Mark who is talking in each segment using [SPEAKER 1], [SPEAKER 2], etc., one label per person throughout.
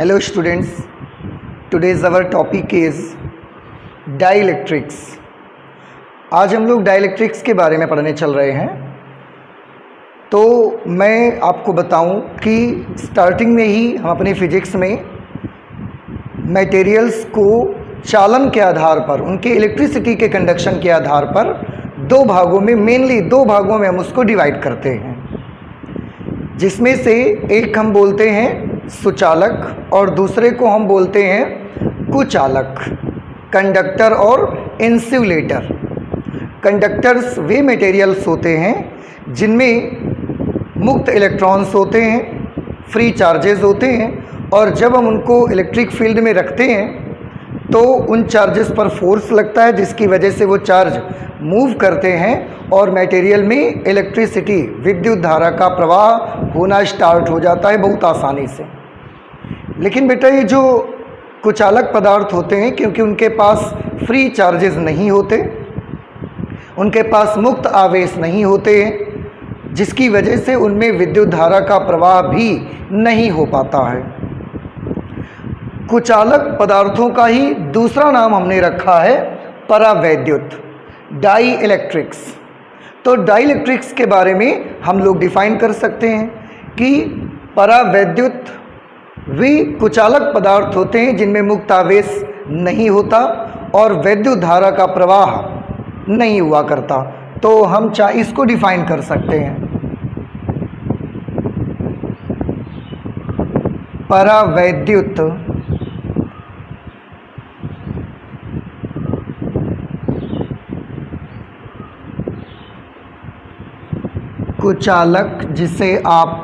[SPEAKER 1] Hello students, today's our topic is dielectrics. आज हम लोग डाइलेक्ट्रिक्स के बारे में पढ़ने चल रहे हैं। तो मैं आपको बताऊं कि स्टार्टिंग में ही हम अपने फिजिक्स में मटेरियल्स को चालन के आधार पर, उनके इलेक्ट्रिसिटी के कंडक्शन के आधार पर दो भागों में, मेनली दो भागों में हम उसको डिवाइड करते हैं, जिसमें से एक हम बोलते हैं सुचालक और दूसरे को हम बोलते हैं कुचालक, कंडक्टर और इंसुलेटर। कंडक्टर्स वे मटेरियल्स होते हैं जिनमें मुक्त इलेक्ट्रॉन्स होते हैं, फ्री चार्जेस होते हैं, और जब हम उनको इलेक्ट्रिक फील्ड में रखते हैं तो उन चार्जेस पर फोर्स लगता है, जिसकी वजह से वो चार्ज मूव करते हैं और मटेरियल में इलेक्ट्रिसिटी, विद्युत धारा का प्रवाह होना स्टार्ट हो जाता है बहुत आसानी से। लेकिन बेटा ये जो कुचालक पदार्थ होते हैं, क्योंकि उनके पास फ्री चार्जेस नहीं होते, उनके पास मुक्त आवेश नहीं होते हैं, जिसकी वजह से उनमें विद्युत धारा का प्रवाह भी नहीं हो पाता है। कुचालक पदार्थों का ही दूसरा नाम हमने रखा है परावैद्युत, डाई इलेक्ट्रिक्स। तो डाई इलेक्ट्रिक्स के बारे में हम लोग डिफाइन कर सकते हैं कि परावैद्युत वे कुचालक पदार्थ होते हैं जिनमें मुक्त आवेश नहीं होता और वैद्युत धारा का प्रवाह नहीं हुआ करता। तो हम चाहे इसको डिफाइन कर सकते हैं, परावैद्युत कुचालक, जिसे आप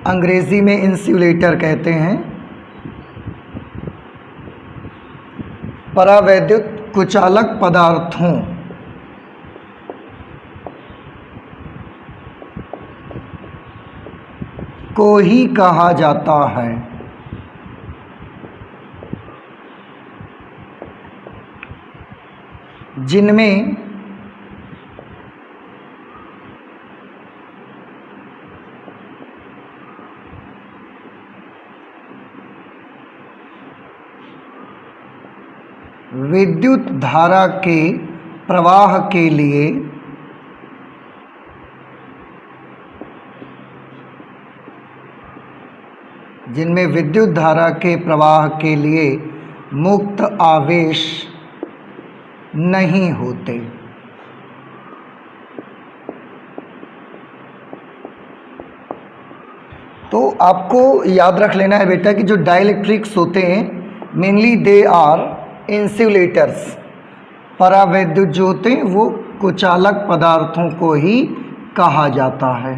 [SPEAKER 1] अंग्रेजी में इंसुलेटर कहते हैं, परावैद्युत कुचालक पदार्थों को ही कहा जाता है जिनमें विद्युत धारा के प्रवाह के लिए विद्युत धारा के प्रवाह के लिए मुक्त आवेश नहीं होते। तो आपको याद रख लेना है बेटा कि जो डाइलेक्ट्रिक्स होते हैं, मेनली दे आर इंसुलेटर्स। परावैद्युत जो होते हैं वो कुचालक पदार्थों को ही कहा जाता है,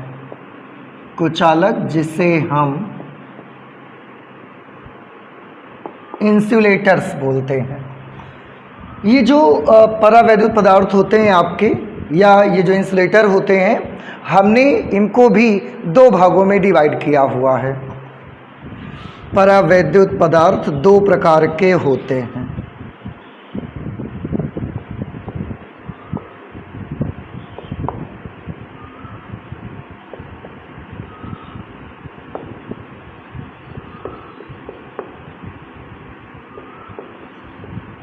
[SPEAKER 1] कुचालक जिसे हम इंसुलेटर्स बोलते हैं। ये जो परावैद्युत पदार्थ होते हैं आपके, या ये जो इंसुलेटर होते हैं, हमने इनको भी दो भागों में डिवाइड किया हुआ है। परावैद्युत पदार्थ दो प्रकार के होते हैं।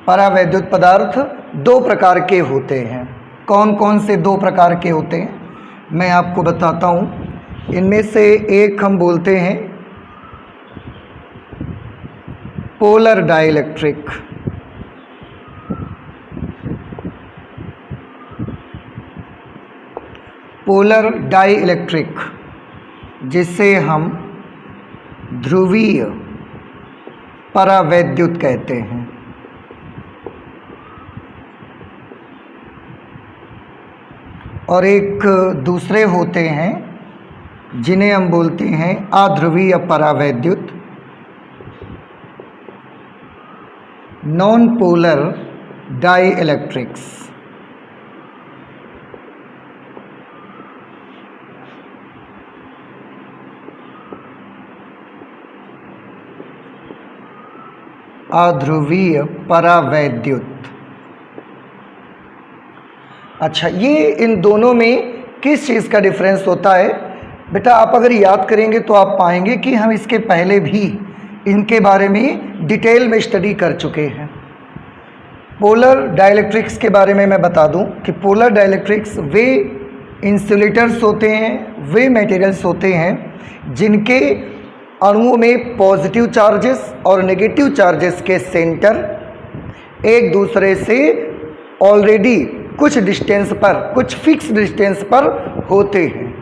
[SPEAKER 1] परावैद्युत पदार्थ दो प्रकार के होते हैं। कौन कौन से दो प्रकार के होते हैं मैं आपको बताता हूँ। इनमें से एक हम बोलते हैं पोलर डाइलेक्ट्रिक, पोलर डाइलेक्ट्रिक, जिसे हम ध्रुवीय परावैद्युत कहते हैं। और एक दूसरे होते हैं जिन्हें हम बोलते हैं अध्रुवीय परावैद्युत, नॉन पोलर डाई इलेक्ट्रिक्स। अध्रुवीय परावैद्युत। अच्छा, ये इन दोनों में किस चीज़ का डिफरेंस होता है? बेटा आप अगर याद करेंगे तो आप पाएंगे कि हम इसके पहले भी इनके बारे में डिटेल में स्टडी कर चुके हैं। पोलर डाइलेक्ट्रिक्स के बारे में मैं बता दूं कि पोलर डाइलेक्ट्रिक्स वे इंसुलेटर्स होते हैं, वे मटेरियल्स होते हैं जिनके अणुओं में पॉजिटिव चार्जेस और नेगेटिव चार्जेस के सेंटर एक दूसरे से ऑलरेडी कुछ डिस्टेंस पर, कुछ फिक्स डिस्टेंस पर होते हैं,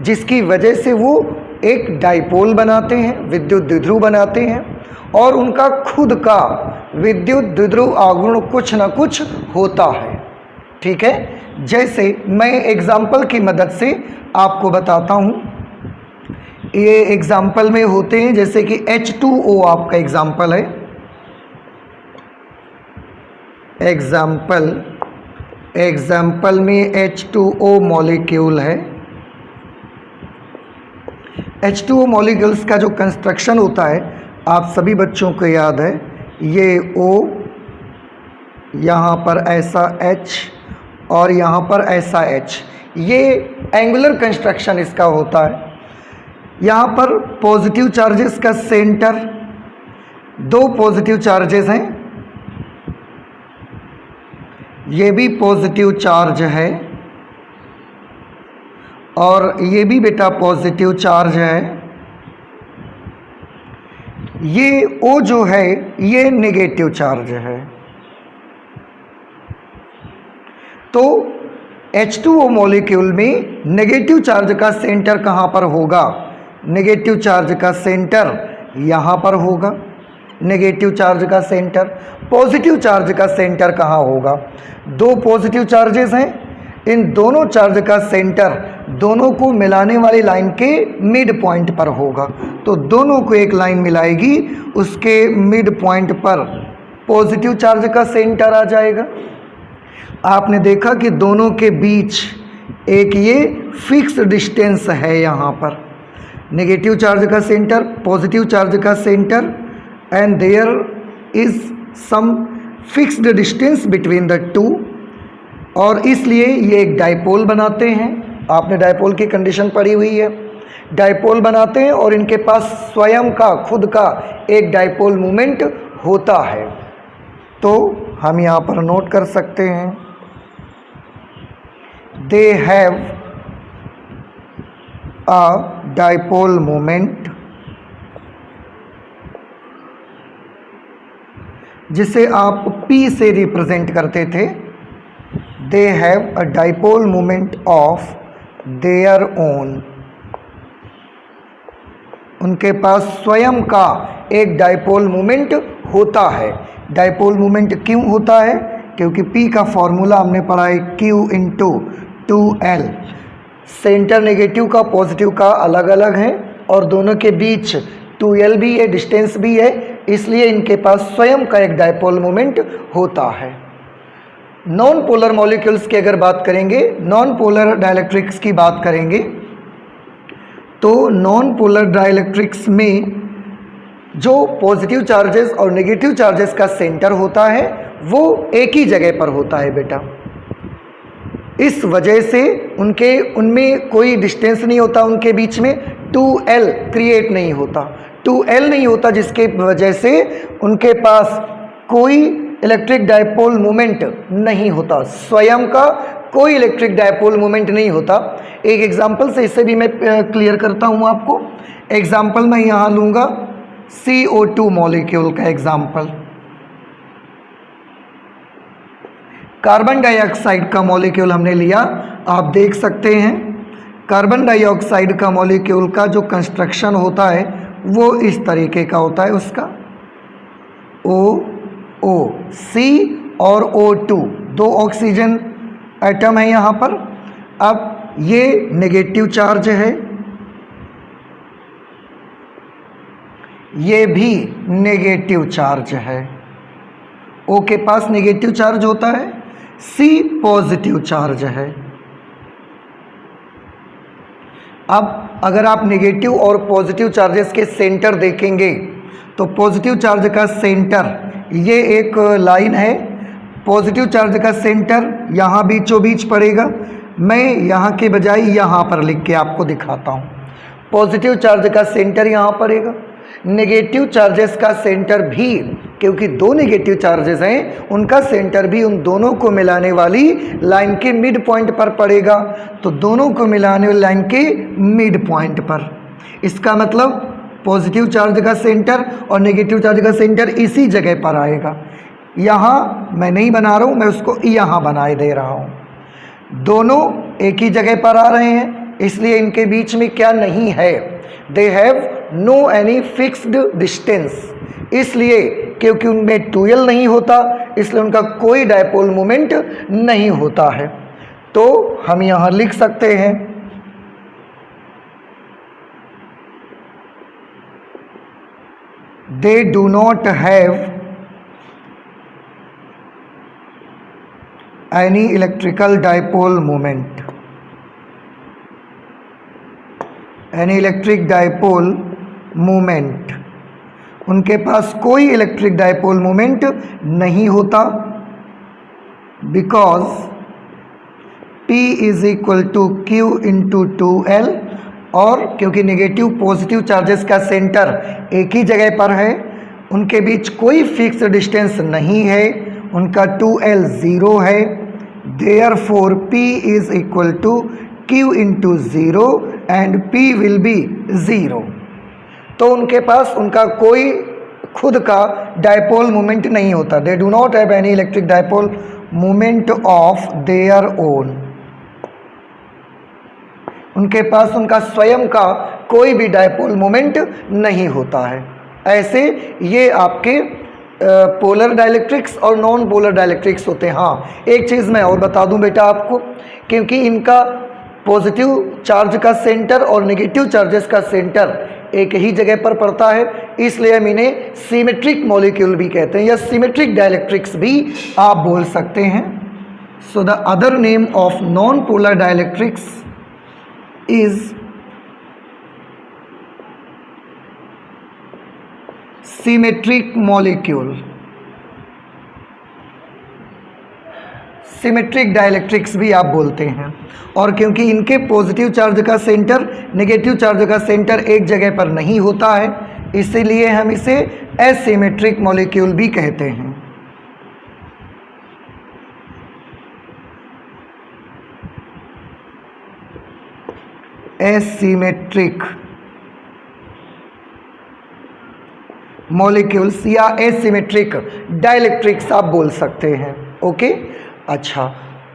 [SPEAKER 1] जिसकी वजह से वो एक डाइपोल बनाते हैं, विद्युत द्विध्रुव बनाते हैं और उनका खुद का विद्युत द्विध्रुव आघूर्ण कुछ ना कुछ होता है। ठीक है, जैसे मैं एग्जाम्पल की मदद से आपको बताता हूँ। ये एग्जाम्पल में होते हैं जैसे कि H2O आपका एग्जाम्पल है। एग्जाम्पल में H2O मॉलिक्यूल है। H2O मॉलिक्यूल्स का जो कंस्ट्रक्शन होता है आप सभी बच्चों को याद है, ये O, यहाँ पर ऐसा H और यहाँ पर ऐसा H, ये एंगुलर कंस्ट्रक्शन इसका होता है। यहाँ पर पॉजिटिव चार्जेस का सेंटर, दो पॉजिटिव चार्जेस हैं, ये भी पॉजिटिव चार्ज है और ये भी बेटा पॉजिटिव चार्ज है। ये O जो है ये नेगेटिव चार्ज है। तो H2O मॉलिक्यूल में नेगेटिव चार्ज का सेंटर कहाँ पर होगा? नेगेटिव चार्ज का सेंटर यहाँ पर होगा, नेगेटिव चार्ज का सेंटर। पॉजिटिव चार्ज का सेंटर कहाँ होगा? दो पॉजिटिव चार्जेस हैं, इन दोनों चार्ज का सेंटर दोनों को मिलाने वाली लाइन के मिड पॉइंट पर होगा। तो दोनों को एक लाइन मिलाएगी, उसके मिड पॉइंट पर पॉजिटिव चार्ज का सेंटर आ जाएगा। आपने देखा कि दोनों के बीच एक ये फिक्स डिस्टेंस है, यहाँ पर नेगेटिव चार्ज का सेंटर, पॉजिटिव चार्ज का centre, and there is some fixed distance between the two, और इसलिए ये एक डाइपोल बनाते हैं। आपने डाइपोल की कंडीशन पढ़ी हुई है। डाइपोल बनाते हैं और इनके पास स्वयं का, खुद का एक डाइपोल मोमेंट होता है। तो हम यहाँ पर नोट कर सकते हैं, they have a dipole moment, जिसे आप P से रिप्रेजेंट करते थे। They have a dipole moment of their own, उनके पास स्वयं का एक डाइपोल मोमेंट होता है। डाइपोल मोमेंट क्यों होता है? क्योंकि P का फॉर्मूला हमने पढ़ा है Q into 2L। Centre negative का पॉजिटिव का अलग अलग है और दोनों के बीच 2L भी है, डिस्टेंस भी है, इसलिए इनके पास स्वयं का एक डाइपोल मोमेंट होता है। नॉन पोलर मॉलिक्यूल्स की अगर बात करेंगे, नॉन पोलर डाइलेक्ट्रिक्स की बात करेंगे, तो नॉन पोलर डाइलेक्ट्रिक्स में जो पॉजिटिव चार्जेस और नेगेटिव चार्जेस का सेंटर होता है वो एक ही जगह पर होता है बेटा। इस वजह से उनमें कोई डिस्टेंस नहीं होता, उनके बीच में 2L क्रिएट नहीं होता, 2L नहीं होता, जिसके वजह से उनके पास कोई इलेक्ट्रिक डाइपोल मोमेंट नहीं होता, स्वयं का कोई इलेक्ट्रिक डाइपोल मोमेंट नहीं होता। एक एग्जांपल से इसे भी मैं क्लियर करता हूँ आपको। एग्जांपल मैं यहाँ लूँगा CO2 मॉलिक्यूल का एग्जांपल। कार्बन डाइऑक्साइड का मॉलिक्यूल हमने लिया, आप देख सकते हैं कार्बन डाइऑक्साइड का मॉलिक्यूल का जो कंस्ट्रक्शन होता है वो इस तरीके का होता है। उसका O C और O2 दो ऑक्सीजन एटम है यहाँ पर। अब ये नेगेटिव चार्ज है, ये भी नेगेटिव चार्ज है। O के पास नेगेटिव चार्ज होता है, C पॉजिटिव चार्ज है। अब अगर आप नेगेटिव और पॉजिटिव चार्जेस के सेंटर देखेंगे तो पॉजिटिव चार्ज का सेंटर ये एक लाइन है, पॉजिटिव चार्ज का सेंटर यहाँ बीचों बीच पड़ेगा। मैं यहाँ के बजाय यहाँ पर लिख के आपको दिखाता हूँ। पॉजिटिव चार्ज का सेंटर यहाँ पड़ेगा, नेगेटिव चार्जेस का सेंटर भी, क्योंकि दो नेगेटिव चार्जेस हैं, उनका सेंटर भी उन दोनों को मिलाने वाली लाइन के मिड पॉइंट पर पड़ेगा। तो दोनों को मिलाने वाली लाइन के मिड पॉइंट पर, इसका मतलब पॉजिटिव चार्ज का सेंटर और नेगेटिव चार्ज का सेंटर इसी जगह पर आएगा। यहाँ मैं नहीं बना रहा हूँ, मैं उसको यहाँ बनाए दे रहा हूँ। दोनों एक ही जगह पर आ रहे हैं, इसलिए इनके बीच में क्या नहीं है, they have no any fixed distance, इसलिए क्योंकि उनमें ट्यूएल नहीं होता, इसलिए उनका कोई डायपोल मोमेंट नहीं होता है। तो हम यहाँ लिख सकते हैं they do not have any electrical dipole moment, any electric dipole moment, उनके पास कोई इलेक्ट्रिक डायपोल मोमेंट नहीं होता, because P is equal to Q into 2L, और क्योंकि नेगेटिव पॉजिटिव चार्जेस का सेंटर एक ही जगह पर है, उनके बीच कोई फिक्स डिस्टेंस नहीं है, उनका 2L 0 है, therefore P is equal to Q into 0 and P will be 0। तो उनके पास उनका कोई खुद का डायपोल मोमेंट नहीं होता, they do not have any electric dipole moment of their own, उनके पास उनका स्वयं का कोई भी डायपोल मोमेंट नहीं होता है। ऐसे ये आपके पोलर डाइलेक्ट्रिक्स और नॉन पोलर डाइलेक्ट्रिक्स होते हैं। हाँ, एक चीज़ मैं और बता दूं बेटा आपको, क्योंकि इनका पॉजिटिव चार्ज का सेंटर और नेगेटिव चार्जेस का सेंटर एक ही जगह पर पड़ता है, इसलिए हम इन्हें सिमेट्रिक मॉलिक्यूल भी कहते हैं या सिमेट्रिक डाइलेक्ट्रिक्स भी आप बोल सकते हैं। So the other name of non polar dielectrics is symmetric molecule, symmetric dielectrics भी आप बोलते हैं। और क्योंकि इनके पॉजिटिव चार्ज का सेंटर नेगेटिव चार्ज का सेंटर एक जगह पर नहीं होता है, इसीलिए हम इसे एसिमेट्रिक मॉलिक्यूल भी कहते हैं। एसिमेट्रिक मॉलिक्यूल्स या एसिमेट्रिक डाइलेक्ट्रिक्स आप बोल सकते हैं। ओके, अच्छा,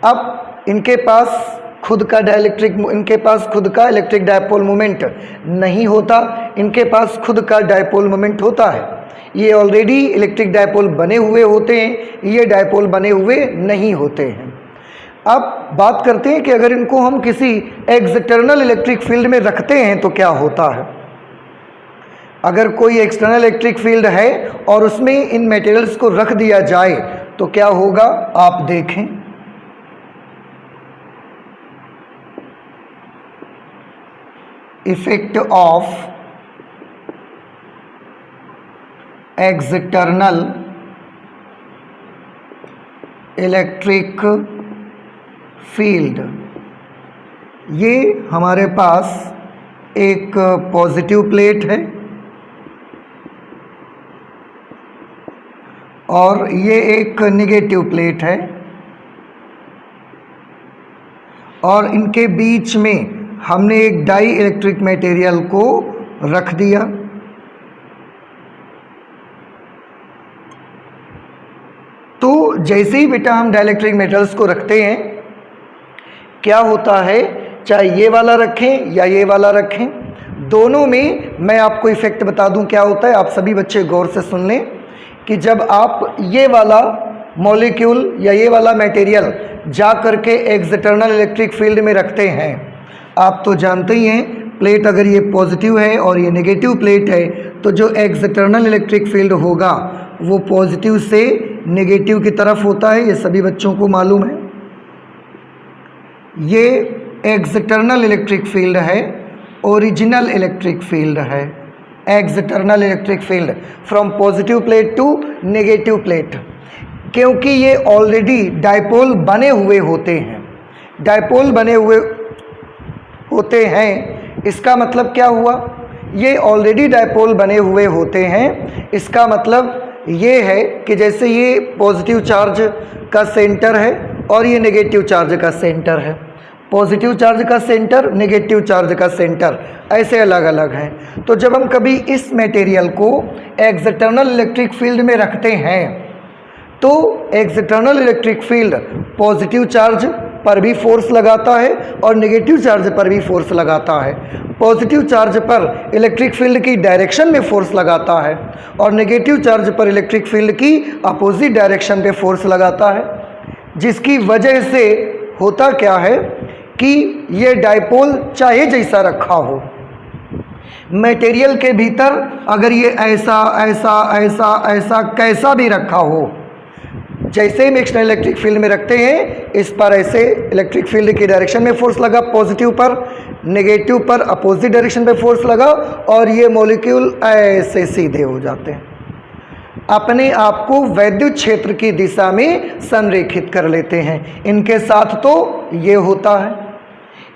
[SPEAKER 1] अब इनके पास खुद का इनके पास खुद का इलेक्ट्रिक डायपोल मोमेंट नहीं होता, इनके पास खुद का डायपोल मोमेंट होता है। ये ऑलरेडी इलेक्ट्रिक डायपोल बने हुए होते हैं, ये डायपोल बने हुए नहीं होते हैं। अब बात करते हैं कि अगर इनको हम किसी एक्सटर्नल इलेक्ट्रिक फील्ड में रखते हैं तो क्या होता है। अगर कोई एक्सटर्नल इलेक्ट्रिक फील्ड है और उसमें इन मटेरियल्स को रख दिया जाए तो क्या होगा, आप देखें। Effect of external electric field, ये हमारे पास एक पॉजिटिव प्लेट है और ये एक नेगेटिव प्लेट है, और इनके बीच में हमने एक डाई इलेक्ट्रिक मटेरियल को रख दिया। तो जैसे ही बेटा हम डाइलेक्ट्रिक मेटल्स को रखते हैं, क्या होता है, चाहे ये वाला रखें या ये वाला रखें, दोनों में मैं आपको इफेक्ट बता दूं क्या होता है। आप सभी बच्चे गौर से सुन लें कि जब आप ये वाला मॉलिक्यूल या ये वाला मटेरियल जा करके एक्सटर्नल इलेक्ट्रिक फील्ड में रखते हैं, आप तो जानते ही हैं, प्लेट अगर ये पॉजिटिव है और ये नेगेटिव प्लेट है तो जो एक्सटर्नल इलेक्ट्रिक फील्ड होगा वो पॉजिटिव से नेगेटिव की तरफ होता है, ये सभी बच्चों को मालूम है। ये एक्सटर्नल इलेक्ट्रिक फील्ड है, ओरिजिनल इलेक्ट्रिक फील्ड है, external electric field from positive plate to negative plate. क्योंकि ये ऑलरेडी डायपोल बने हुए होते हैं, डायपोल बने हुए होते हैं, इसका मतलब क्या हुआ ये ऑलरेडी डायपोल बने हुए होते हैं। इसका मतलब ये है कि जैसे ये पॉजिटिव चार्ज का सेंटर है और ये नेगेटिव चार्ज का सेंटर है, पॉजिटिव चार्ज का सेंटर, नेगेटिव चार्ज का सेंटर ऐसे अलग अलग हैं। तो जब हम कभी इस मटेरियल को एक्सटर्नल इलेक्ट्रिक फील्ड में रखते हैं तो external electric field positive charge पर भी फोर्स लगाता है और नेगेटिव चार्ज पर भी फोर्स लगाता है। पॉजिटिव चार्ज पर इलेक्ट्रिक फील्ड की डायरेक्शन में फोर्स लगाता है और नेगेटिव चार्ज पर इलेक्ट्रिक फील्ड की अपोजिट डायरेक्शन पे फोर्स लगाता है, जिसकी वजह से होता क्या है कि ये डायपोल चाहे जैसा रखा हो, मटेरियल के भीतर अगर ये ऐसा ऐसा ऐसा ऐसा कैसा भी रखा हो, जैसे हम एक्सटर्नल इलेक्ट्रिक फील्ड में रखते हैं इस पर ऐसे इलेक्ट्रिक फील्ड की डायरेक्शन में फोर्स लगा, पॉजिटिव पर, नेगेटिव पर अपोजिट डायरेक्शन पे फोर्स लगा और ये मॉलिक्यूल ऐसे सीधे हो जाते हैं, अपने आप को वैद्युत क्षेत्र की दिशा में संरेखित कर लेते हैं। इनके साथ तो ये होता है,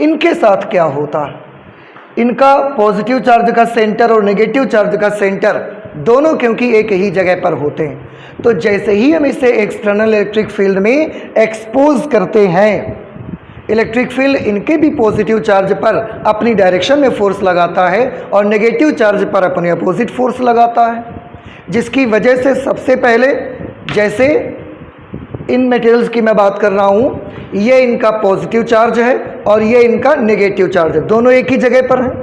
[SPEAKER 1] इनके साथ क्या होता है, इनका पॉजिटिव चार्ज का सेंटर और नेगेटिव चार्ज का सेंटर दोनों क्योंकि एक ही जगह पर होते हैं, तो जैसे ही हम इसे एक्सटर्नल इलेक्ट्रिक फील्ड में एक्सपोज करते हैं, इलेक्ट्रिक फील्ड इनके भी पॉजिटिव चार्ज पर अपनी डायरेक्शन में फोर्स लगाता है और नेगेटिव चार्ज पर अपने अपोजिट फोर्स लगाता है, जिसकी वजह से सबसे पहले जैसे इन मटेरियल्स की मैं बात कर रहा हूँ, ये इनका पॉजिटिव चार्ज है और ये इनका नेगेटिव चार्ज है, दोनों एक ही जगह पर हैं,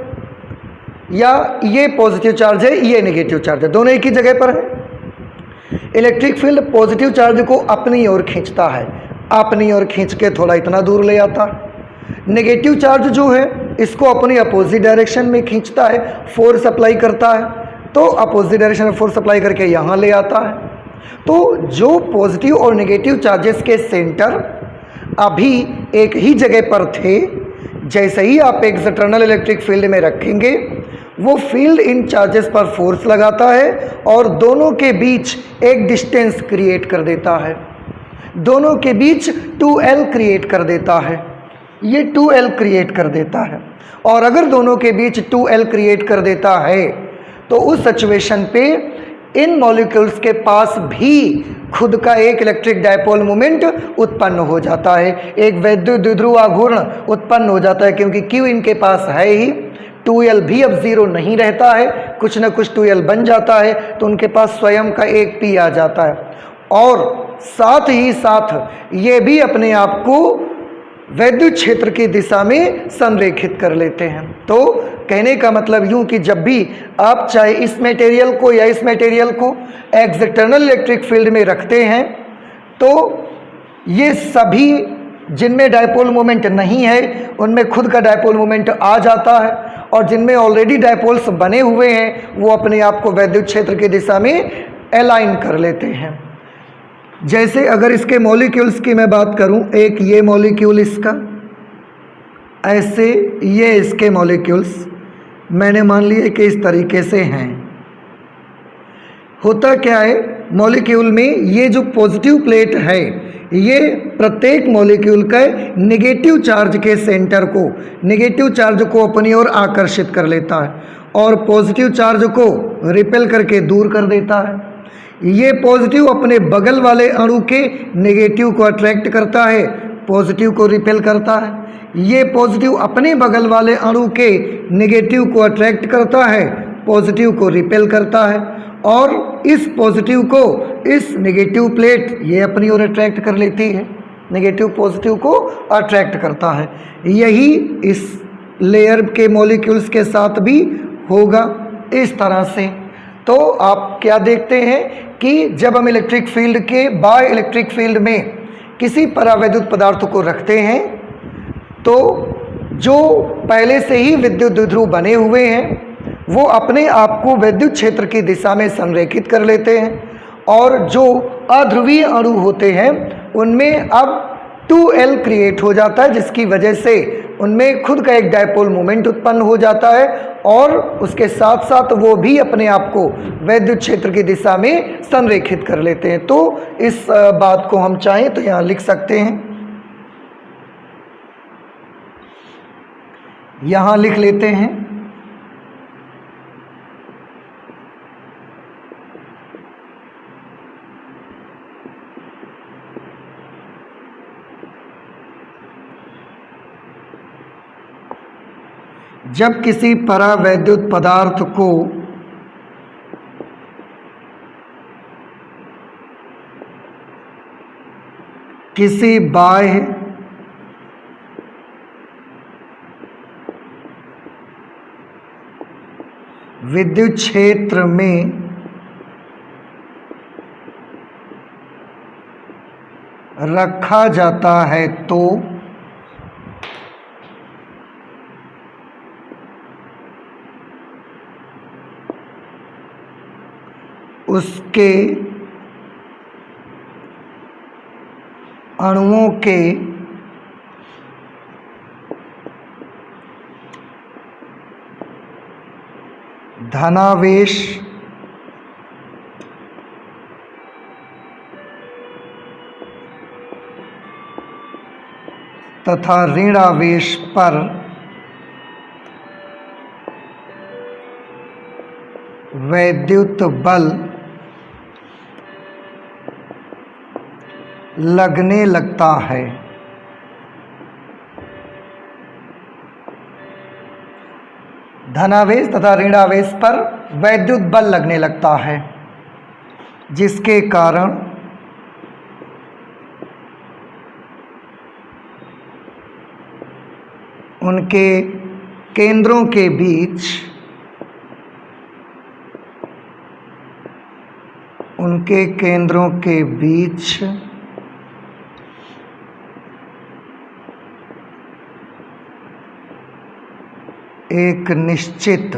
[SPEAKER 1] या ये पॉजिटिव चार्ज है ये नेगेटिव चार्ज है, दोनों एक ही जगह पर है। इलेक्ट्रिक फील्ड पॉजिटिव चार्ज को अपनी ओर खींचता है, अपनी ओर खींच के थोड़ा इतना दूर ले आता है। नेगेटिव चार्ज जो है इसको अपनी अपोजिट डायरेक्शन में खींचता है, फोर्स अप्लाई करता है, तो अपोजिट डायरेक्शन में फोर्स अप्लाई करके यहाँ ले आता है। तो जो पॉजिटिव और नेगेटिव चार्जेस के सेंटर अभी एक ही जगह पर थे, जैसे ही आप एक्सटर्नल इलेक्ट्रिक फील्ड में रखेंगे वो फील्ड इन चार्जेस पर फोर्स लगाता है और दोनों के बीच एक डिस्टेंस क्रिएट कर देता है, दोनों के बीच 2L क्रिएट कर देता है, ये 2L क्रिएट कर देता है। और अगर दोनों के बीच 2L क्रिएट कर देता है तो उस सिचुएशन पे इन मॉलिक्यूल्स के पास भी खुद का एक इलेक्ट्रिक डायपोल मोमेंट उत्पन्न हो जाता है, एक वैद्युत द्विध्रुव आघूर्ण उत्पन्न हो जाता है, क्योंकि Q इनके पास है ही, 2L भी अब जीरो नहीं रहता है, कुछ ना कुछ 2L बन जाता है, तो उनके पास स्वयं का एक P आ जाता है और साथ ही साथ ये भी अपने आप को वैद्युत क्षेत्र की दिशा में संरेखित कर लेते हैं। तो कहने का मतलब यूं कि जब भी आप चाहे इस मटेरियल को या इस मटेरियल को एक्सटर्नल इलेक्ट्रिक फील्ड में रखते हैं तो ये सभी जिनमें डायपोल मोमेंट नहीं है उनमें खुद का डायपोल मोमेंट आ जाता है और जिनमें ऑलरेडी डायपोल्स बने हुए हैं वो अपने आप को वैद्युत क्षेत्र की दिशा में अलाइन कर लेते हैं। जैसे अगर इसके मॉलिक्यूल्स की मैं बात करूं, एक ये मॉलिक्यूल इसका, ऐसे ये इसके मॉलिक्यूल्स मैंने मान लिए कि इस तरीके से हैं। होता क्या है, मॉलिक्यूल में ये जो पॉजिटिव प्लेट है ये प्रत्येक मॉलिक्यूल का नेगेटिव चार्ज के सेंटर को, नेगेटिव चार्ज को अपनी ओर आकर्षित कर लेता है और पॉजिटिव चार्ज को रिपेल करके दूर कर देता है। ये पॉजिटिव अपने बगल वाले अणु के नेगेटिव को अट्रैक्ट करता है, पॉजिटिव को रिपेल करता है। ये पॉजिटिव अपने बगल वाले अणु के नेगेटिव को अट्रैक्ट करता है, पॉजिटिव को रिपेल करता है और इस पॉजिटिव को इस नेगेटिव प्लेट ये अपनी ओर अट्रैक्ट कर लेती है, नेगेटिव पॉजिटिव को अट्रैक्ट करता है। यही इस लेयर के मॉलिक्यूल्स के साथ भी होगा इस तरह से। तो आप क्या देखते हैं कि जब हम इलेक्ट्रिक फील्ड के बाय इलेक्ट्रिक फील्ड में किसी परावैद्युत पदार्थ को रखते हैं तो जो पहले से ही विद्युत द्विध्रुव बने हुए हैं वो अपने आप को वैद्युत क्षेत्र की दिशा में संरेखित कर लेते हैं और जो अध्रुवीय अणु होते हैं उनमें अब 2L क्रिएट हो जाता है, जिसकी वजह से उनमें खुद का एक डायपोल मोमेंट उत्पन्न हो जाता है और उसके साथ साथ वो भी अपने आप को वैद्युत क्षेत्र की दिशा में संरेखित कर लेते हैं। तो इस बात को हम चाहें तो यहाँ लिख सकते हैं, यहाँ लिख लेते हैं जब किसी परावैद्युत पदार्थ को किसी बाह्य विद्युत क्षेत्र में रखा जाता है तो उसके अणुओं के धनावेश तथा ऋणावेश पर वैद्युत बल लगने लगता है। धनावेश तथा ऋणावेश पर वैद्युत बल लगने लगता है, जिसके कारण उनके केंद्रों के बीच एक निश्चित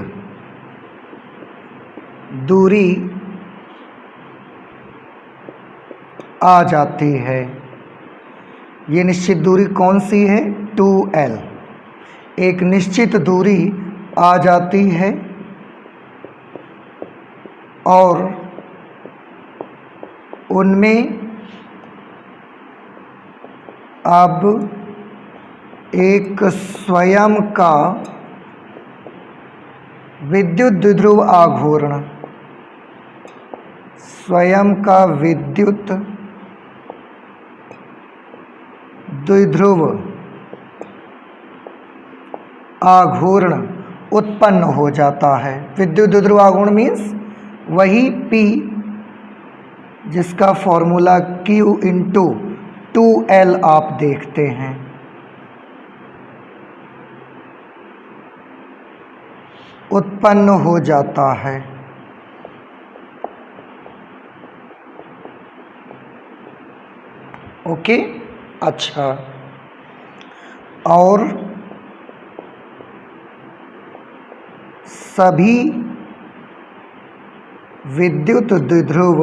[SPEAKER 1] दूरी आ जाती है। ये निश्चित दूरी कौन सी है? 2L। एक निश्चित दूरी आ जाती है और उनमें अब एक स्वयं का विद्युत द्विध्रुव आघूर्ण, स्वयं का विद्युत द्विध्रुव आघूर्ण उत्पन्न हो जाता है। विद्युत द्विध्रुव आघूर्ण मीन्स वही P जिसका फॉर्मूला Q इंटू 2L आप देखते हैं। उत्पन्न हो जाता है। ओके, अच्छा। और सभी विद्युत द्विध्रुव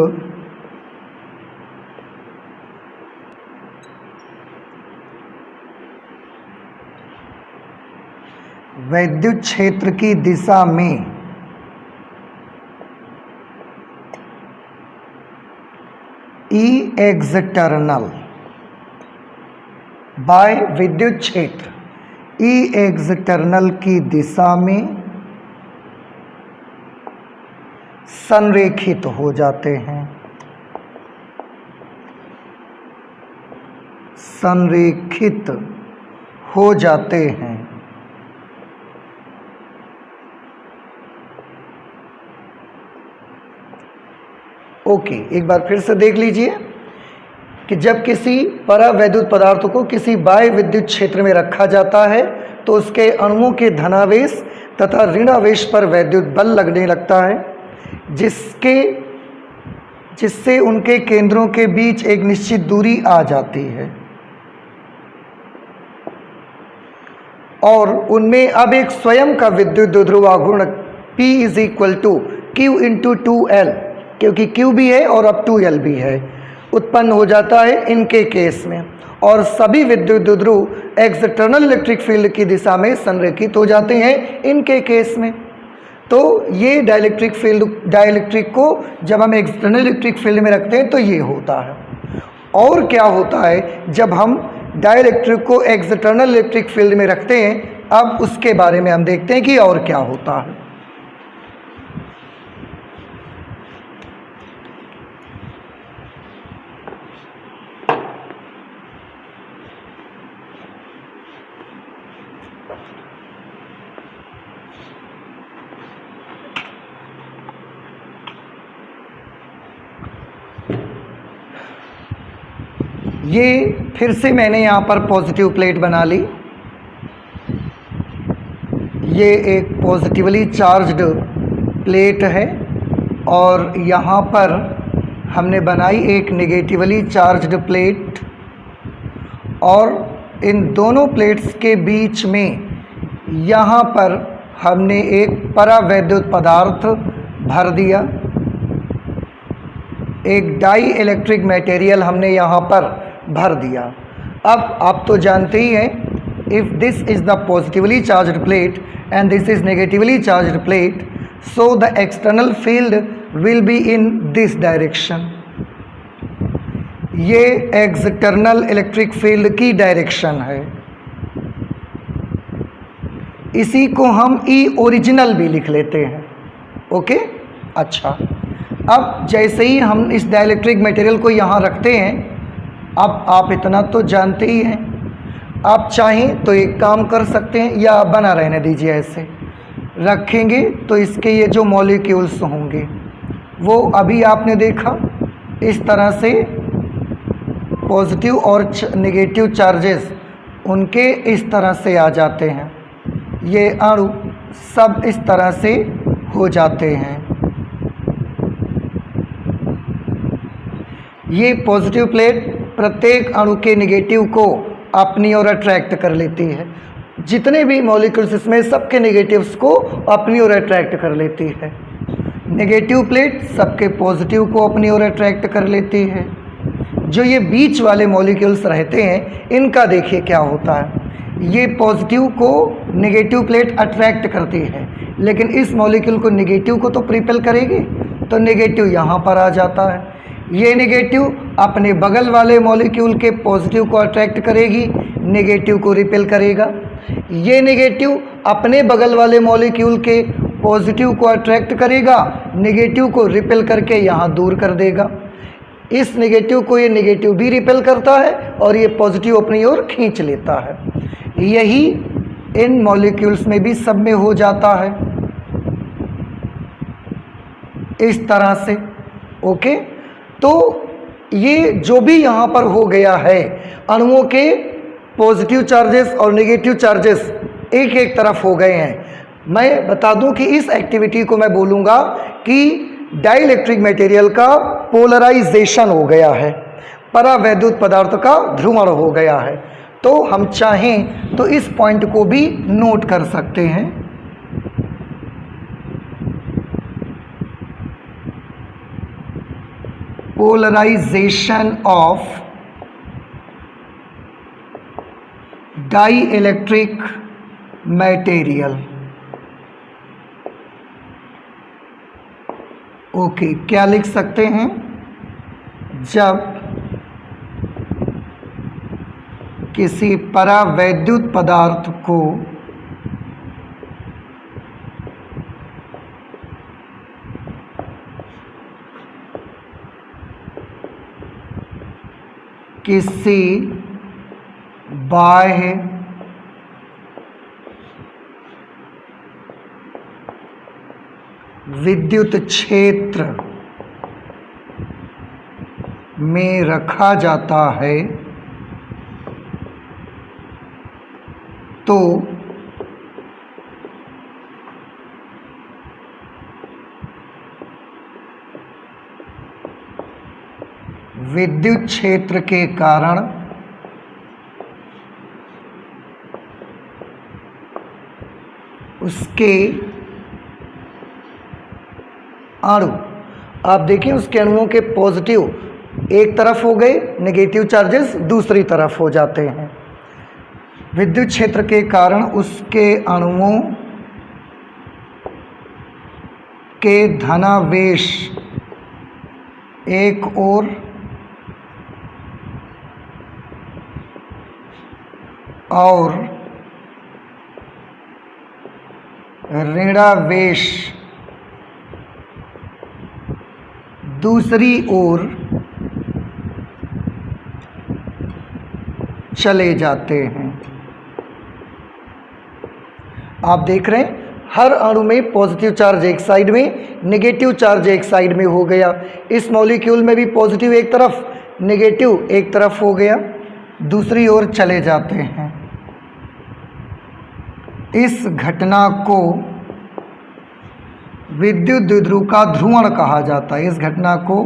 [SPEAKER 1] वैद्युत क्षेत्र की दिशा में E एक्सटर्नल बाय विद्युत क्षेत्र E एक्सटर्नल की दिशा में संरेखित हो जाते हैं। संरेखित हो जाते हैं। ओके, एक बार फिर से देख लीजिए कि जब किसी परावैद्युत पदार्थ को किसी बाह्य विद्युत क्षेत्र में रखा जाता है तो उसके अणुओं के धनावेश तथा ऋणावेश पर वैद्युत बल लगने लगता है, जिससे उनके केंद्रों के बीच एक निश्चित दूरी आ जाती है और उनमें अब एक स्वयं का विद्युत द्विध्रुव आघूर्ण P is equal to Q into 2L, क्योंकि Q भी है और अब 2L भी है, उत्पन्न हो जाता है इनके केस में। और सभी विद्युत द्विध्रुव एक्सटर्नल इलेक्ट्रिक फील्ड की दिशा में संरेखित हो जाते हैं इनके केस में। तो ये डाइलेक्ट्रिक को जब हम एक्सटर्नल इलेक्ट्रिक फील्ड में रखते हैं तो ये होता है। और क्या होता है जब हम डाइलेक्ट्रिक को एक्सटर्नल इलेक्ट्रिक फील्ड में रखते हैं, अब उसके बारे में हम देखते हैं कि और क्या होता है। ये फिर से मैंने यहाँ पर पॉजिटिव प्लेट बना ली। ये एक पॉजिटिवली चार्ज्ड प्लेट है और यहाँ पर हमने बनाई एक नेगेटिवली चार्ज्ड प्लेट, और इन दोनों प्लेट्स के बीच में यहाँ पर हमने एक परावैद्युत पदार्थ भर दिया। एक डाई इलेक्ट्रिक मटेरियल हमने यहाँ पर भर दिया। अब आप तो जानते ही हैं, if this is the positively charged plate and this is negatively charged plate, so the external field will be in this direction. ये एक्सटर्नल इलेक्ट्रिक फील्ड की डायरेक्शन है। इसी को हम ई ओरिजिनल भी लिख लेते हैं। ओके, अच्छा, अब जैसे ही हम इस डाइलेक्ट्रिक मटेरियल को यहाँ रखते हैं, अब आप इतना तो जानते ही हैं, आप चाहें तो एक काम कर सकते हैं या बना रहने दीजिए। ऐसे रखेंगे तो इसके ये जो मॉलिक्यूल्स होंगे वो अभी आपने देखा इस तरह से पॉजिटिव और नेगेटिव चार्जेस उनके इस तरह से आ जाते हैं। ये अणु सब इस तरह से हो जाते हैं। ये पॉजिटिव प्लेट प्रत्येक अणु के नेगेटिव को अपनी ओर अट्रैक्ट कर लेती है। जितने भी मॉलिक्यूल्स इसमें सबके नेगेटिव्स को अपनी ओर अट्रैक्ट कर लेती है। नेगेटिव प्लेट सबके पॉजिटिव को अपनी ओर अट्रैक्ट कर लेती है। जो ये बीच वाले मॉलिक्यूल्स रहते हैं, इनका देखिए क्या होता है। ये पॉजिटिव को नेगेटिव प्लेट अट्रैक्ट करती है, लेकिन इस मॉलिक्यूल को नेगेटिव को तो रिपेल करेगी, तो नेगेटिव यहाँ पर आ जाता है। ये नेगेटिव अपने बगल वाले मॉलिक्यूल के पॉजिटिव को अट्रैक्ट करेगी, नेगेटिव को रिपेल करेगा। ये नेगेटिव अपने बगल वाले मॉलिक्यूल के पॉजिटिव को अट्रैक्ट करेगा, नेगेटिव को रिपेल करके यहाँ दूर कर देगा। इस नेगेटिव को ये नेगेटिव भी रिपेल करता है और ये पॉजिटिव अपनी ओर खींच लेता है। यही इन मॉलिक्यूल्स में भी सब में हो जाता है इस तरह से। ओके, तो ये जो भी यहाँ पर हो गया है, अणुओं के पॉजिटिव चार्जेस और नेगेटिव चार्जेस एक एक तरफ हो गए हैं। मैं बता दूं कि इस एक्टिविटी को मैं बोलूँगा कि डाइलेक्ट्रिक मटेरियल का पोलराइजेशन हो गया है, परावैद्युत पदार्थ का ध्रुवण हो गया है। तो हम चाहें तो इस पॉइंट को भी नोट कर सकते हैं। Polarisation of dielectric material. Okay, क्या लिख सकते हैं? जब किसी परावैद्युत पदार्थ को किसी बाह्य विद्युत क्षेत्र में रखा जाता है, तो विद्युत क्षेत्र के कारण उसके अणु, आप देखिए उसके अणुओं के पॉजिटिव एक तरफ हो गए, नेगेटिव चार्जेस दूसरी तरफ हो जाते हैं। विद्युत क्षेत्र के कारण उसके अणुओं के धनावेश एक ओर और ऋणावेश दूसरी ओर चले जाते हैं। आप देख रहे हैं हर अणु में पॉजिटिव चार्ज एक साइड में, नेगेटिव चार्ज एक साइड में हो गया। इस मॉलिक्यूल में भी पॉजिटिव एक तरफ, नेगेटिव एक तरफ हो गया, दूसरी ओर चले जाते हैं। इस घटना को विद्युत द्विध्रुव का ध्रुवण कहा जाता है। इस घटना को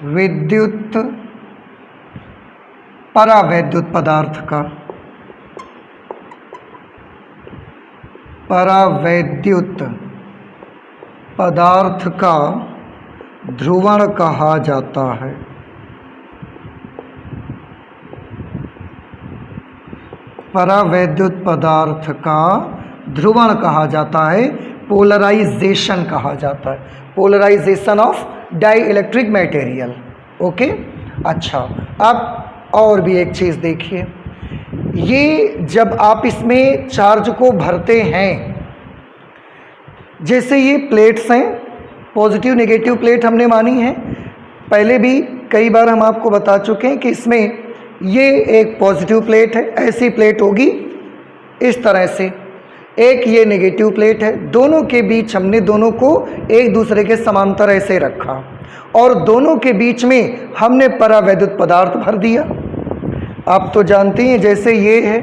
[SPEAKER 1] विद्युत परावैद्युत पदार्थ का परावैद्युत पदार्थ का ध्रुवण कहा जाता है। परावैद्युत पदार्थ का ध्रुवण कहा जाता है, पोलराइजेशन कहा जाता है, polarisation of dielectric material. Okay, अच्छा, अब और भी एक चीज़ देखिए, ये जब आप इसमें चार्ज को भरते हैं, जैसे ये प्लेट्स हैं, पॉजिटिव नेगेटिव प्लेट हमने मानी है, पहले भी कई बार हम आपको बता चुके हैं कि इसमें ये एक पॉजिटिव प्लेट है, ऐसी प्लेट होगी इस तरह से, एक ये नेगेटिव प्लेट है, दोनों के बीच हमने दोनों को एक दूसरे के समांतर ऐसे रखा और दोनों के बीच में हमने परावैद्युत पदार्थ भर दिया। आप तो जानते हैं, जैसे ये है,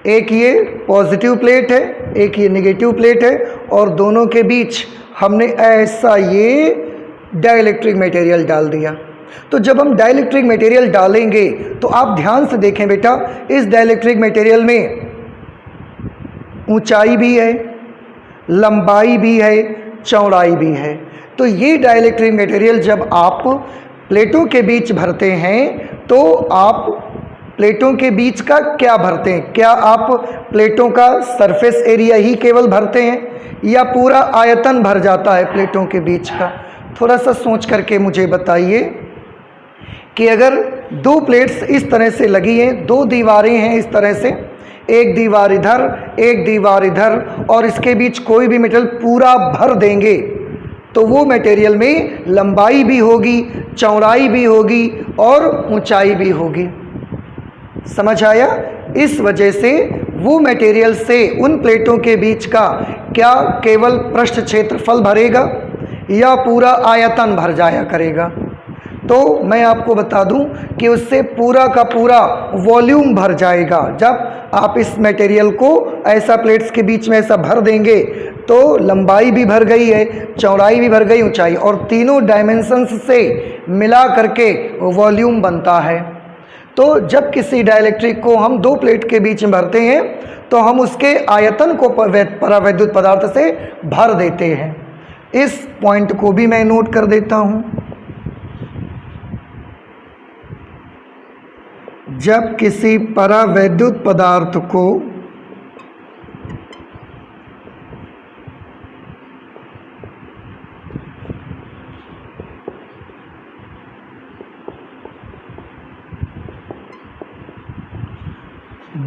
[SPEAKER 1] एक ये पॉजिटिव प्लेट है, एक ये नेगेटिव प्लेट है और दोनों के बीच हमने ऐसा ये डाइलेक्ट्रिक मटेरियल डाल दिया। तो जब हम डाइलेक्ट्रिक मटेरियल डालेंगे तो आप ध्यान से देखें बेटा, इस डाइलेक्ट्रिक मटेरियल में ऊंचाई भी है, लंबाई भी है, चौड़ाई भी है। तो ये डाइलेक्ट्रिक मटेरियल जब आप प्लेटों के बीच भरते हैं तो आप प्लेटों के बीच का क्या भरते हैं? क्या आप प्लेटों का सरफेस एरिया ही केवल भरते हैं या पूरा आयतन भर जाता है प्लेटों के बीच का? थोड़ा सा सोच करके मुझे बताइए कि अगर दो प्लेट्स इस तरह से लगी हैं, दो दीवारें हैं इस तरह से, एक दीवार इधर एक दीवार इधर, और इसके बीच कोई भी मटेरियल पूरा भर देंगे तो वो मटेरियल में लंबाई भी होगी, चौड़ाई भी होगी और ऊंचाई भी होगी। समझ आया? इस वजह से वो मटेरियल से उन प्लेटों के बीच का क्या केवल पृष्ठ क्षेत्रफल भरेगा या पूरा आयतन भर जाया करेगा? तो मैं आपको बता दूं कि उससे पूरा का पूरा वॉल्यूम भर जाएगा। जब आप इस मटेरियल को ऐसा प्लेट्स के बीच में ऐसा भर देंगे तो लंबाई भी भर गई है, चौड़ाई भी भर गई, ऊंचाई, और तीनों डायमेंशंस से मिला करके वॉल्यूम बनता है। तो जब किसी डाइलेक्ट्रिक को हम दो प्लेट के बीच में भरते हैं तो हम उसके आयतन को परावैद्युत पदार्थ से भर देते हैं। इस पॉइंट को भी मैं नोट कर देता हूँ। जब किसी परावैद्युत पदार्थ को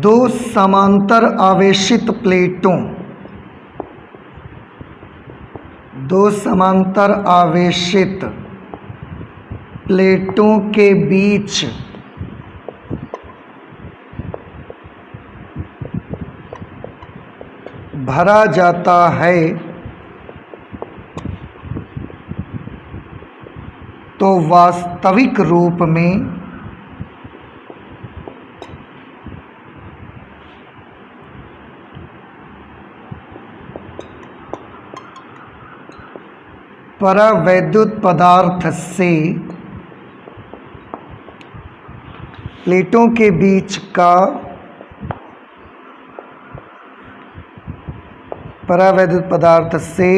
[SPEAKER 1] दो समांतर आवेशित प्लेटों, दो समांतर आवेशित प्लेटों के बीच भरा जाता है तो वास्तविक रूप में परावैद्युत पदार्थ से प्लेटों के बीच का परावैद्युत पदार्थ से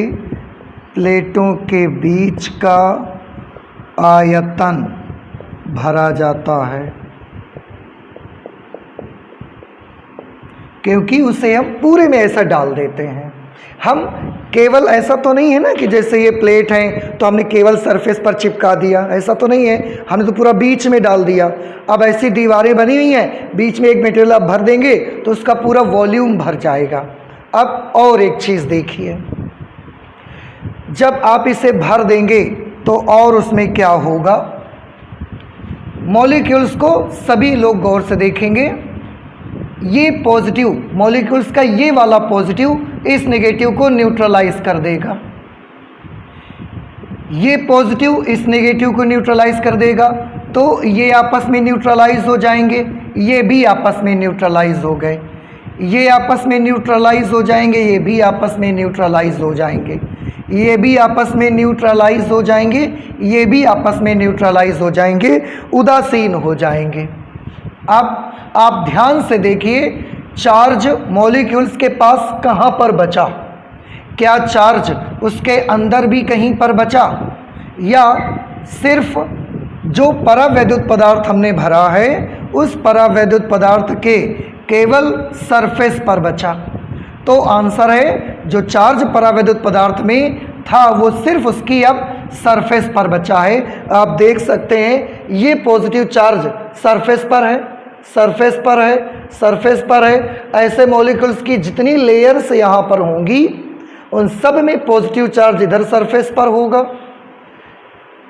[SPEAKER 1] प्लेटों के बीच का आयतन भरा जाता है, क्योंकि उसे हम पूरे में ऐसा डाल देते हैं। हम केवल ऐसा तो नहीं है ना कि जैसे ये प्लेट हैं तो हमने केवल सरफेस पर चिपका दिया, ऐसा तो नहीं है, हमने तो पूरा बीच में डाल दिया। अब ऐसी दीवारें बनी हुई हैं, बीच में एक मटेरियल आप भर देंगे तो उसका पूरा वॉल्यूम भर जाएगा। अब और एक चीज़ देखिए, जब आप इसे भर देंगे तो और उसमें क्या होगा? मॉलिक्यूल्स को सभी लोग गौर से देखेंगे। ये पॉजिटिव मॉलिक्यूल्स का ये वाला पॉजिटिव इस नेगेटिव को न्यूट्रलाइज कर देगा, ये पॉजिटिव इस नेगेटिव को न्यूट्रलाइज कर देगा, तो ये आपस में न्यूट्रलाइज हो जाएंगे, ये भी आपस में न्यूट्रलाइज हो गए, ये आपस में न्यूट्रलाइज हो जाएंगे, ये भी आपस में न्यूट्रलाइज हो जाएंगे, ये भी आपस में न्यूट्रलाइज हो जाएंगे, ये भी आपस में न्यूट्रलाइज हो जाएंगे, उदासीन हो जाएंगे। अब आप ध्यान से देखिए, चार्ज मॉलिक्यूल्स के पास कहाँ पर बचा? क्या चार्ज उसके अंदर भी कहीं पर बचा, या सिर्फ जो परावैद्युत पदार्थ हमने भरा है उस परावैद्युत पदार्थ के केवल सरफेस पर बचा? तो आंसर है, जो चार्ज परावैद्युत पदार्थ में था वो सिर्फ उसकी अब सरफेस पर बचा है। आप देख सकते हैं ये पॉजिटिव चार्ज सरफेस पर है, सरफेस पर है, सरफेस पर है। ऐसे मॉलिक्यूल्स की जितनी लेयर्स यहाँ पर होंगी उन सब में पॉजिटिव चार्ज इधर सरफेस पर होगा,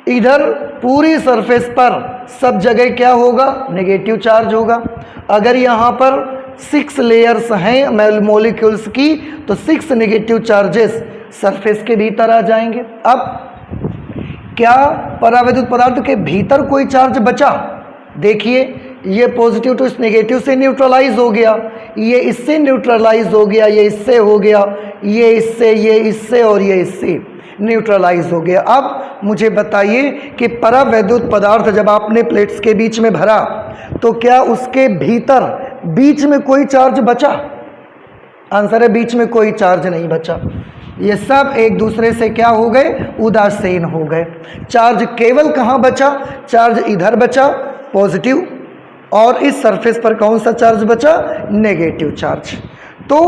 [SPEAKER 1] इधर पूरी सरफेस पर सब जगह क्या होगा? नेगेटिव चार्ज होगा। अगर यहाँ पर 6 लेयर्स हैं मॉलिक्यूल्स की तो 6 नेगेटिव चार्जेस सरफेस के भीतर आ जाएंगे। अब क्या परावैद्युत पदार्थ के भीतर कोई चार्ज बचा? देखिए, ये पॉजिटिव तो इस नेगेटिव से न्यूट्रलाइज हो गया, ये इससे न्यूट्रलाइज हो गया, ये इससे हो गया, ये इससे और ये इससे न्यूट्रलाइज हो गया। अब मुझे बताइए कि परावैद्युत पदार्थ जब आपने प्लेट्स के बीच में भरा तो क्या उसके भीतर बीच में कोई चार्ज बचा? आंसर है, बीच में कोई चार्ज नहीं बचा। ये सब एक दूसरे से क्या हो गए? उदासीन हो गए। चार्ज केवल कहाँ बचा? चार्ज इधर बचा पॉजिटिव, और इस सरफेस पर कौन सा चार्ज बचा? Negative charge. तो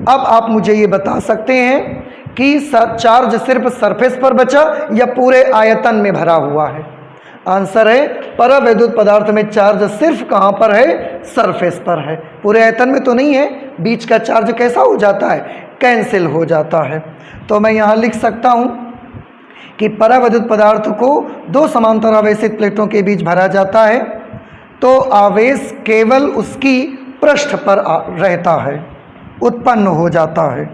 [SPEAKER 1] अब आप मुझे ये बता सकते हैं कि चार्ज सिर्फ सरफेस पर बचा या पूरे आयतन में भरा हुआ है? आंसर है, परावैद्युत पदार्थ में चार्ज सिर्फ कहाँ पर है? सरफेस पर है, पूरे आयतन में तो नहीं है। बीच का चार्ज कैसा हो जाता है? कैंसिल हो जाता है। तो मैं यहाँ लिख सकता हूँ कि परावैद्युत पदार्थ को 2 समांतर आवेशित प्लेटों के बीच भरा जाता है तो आवेश केवल उसकी पृष्ठ पर रहता है, उत्पन्न हो जाता है।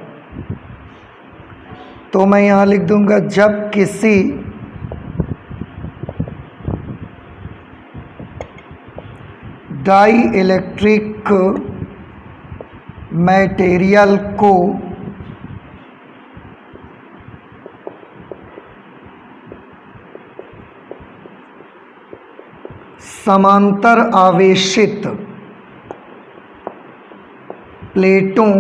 [SPEAKER 1] तो मैं यहाँ लिख दूंगा, जब किसी डाई इलेक्ट्रिक मटेरियल को समांतर आवेशित प्लेटों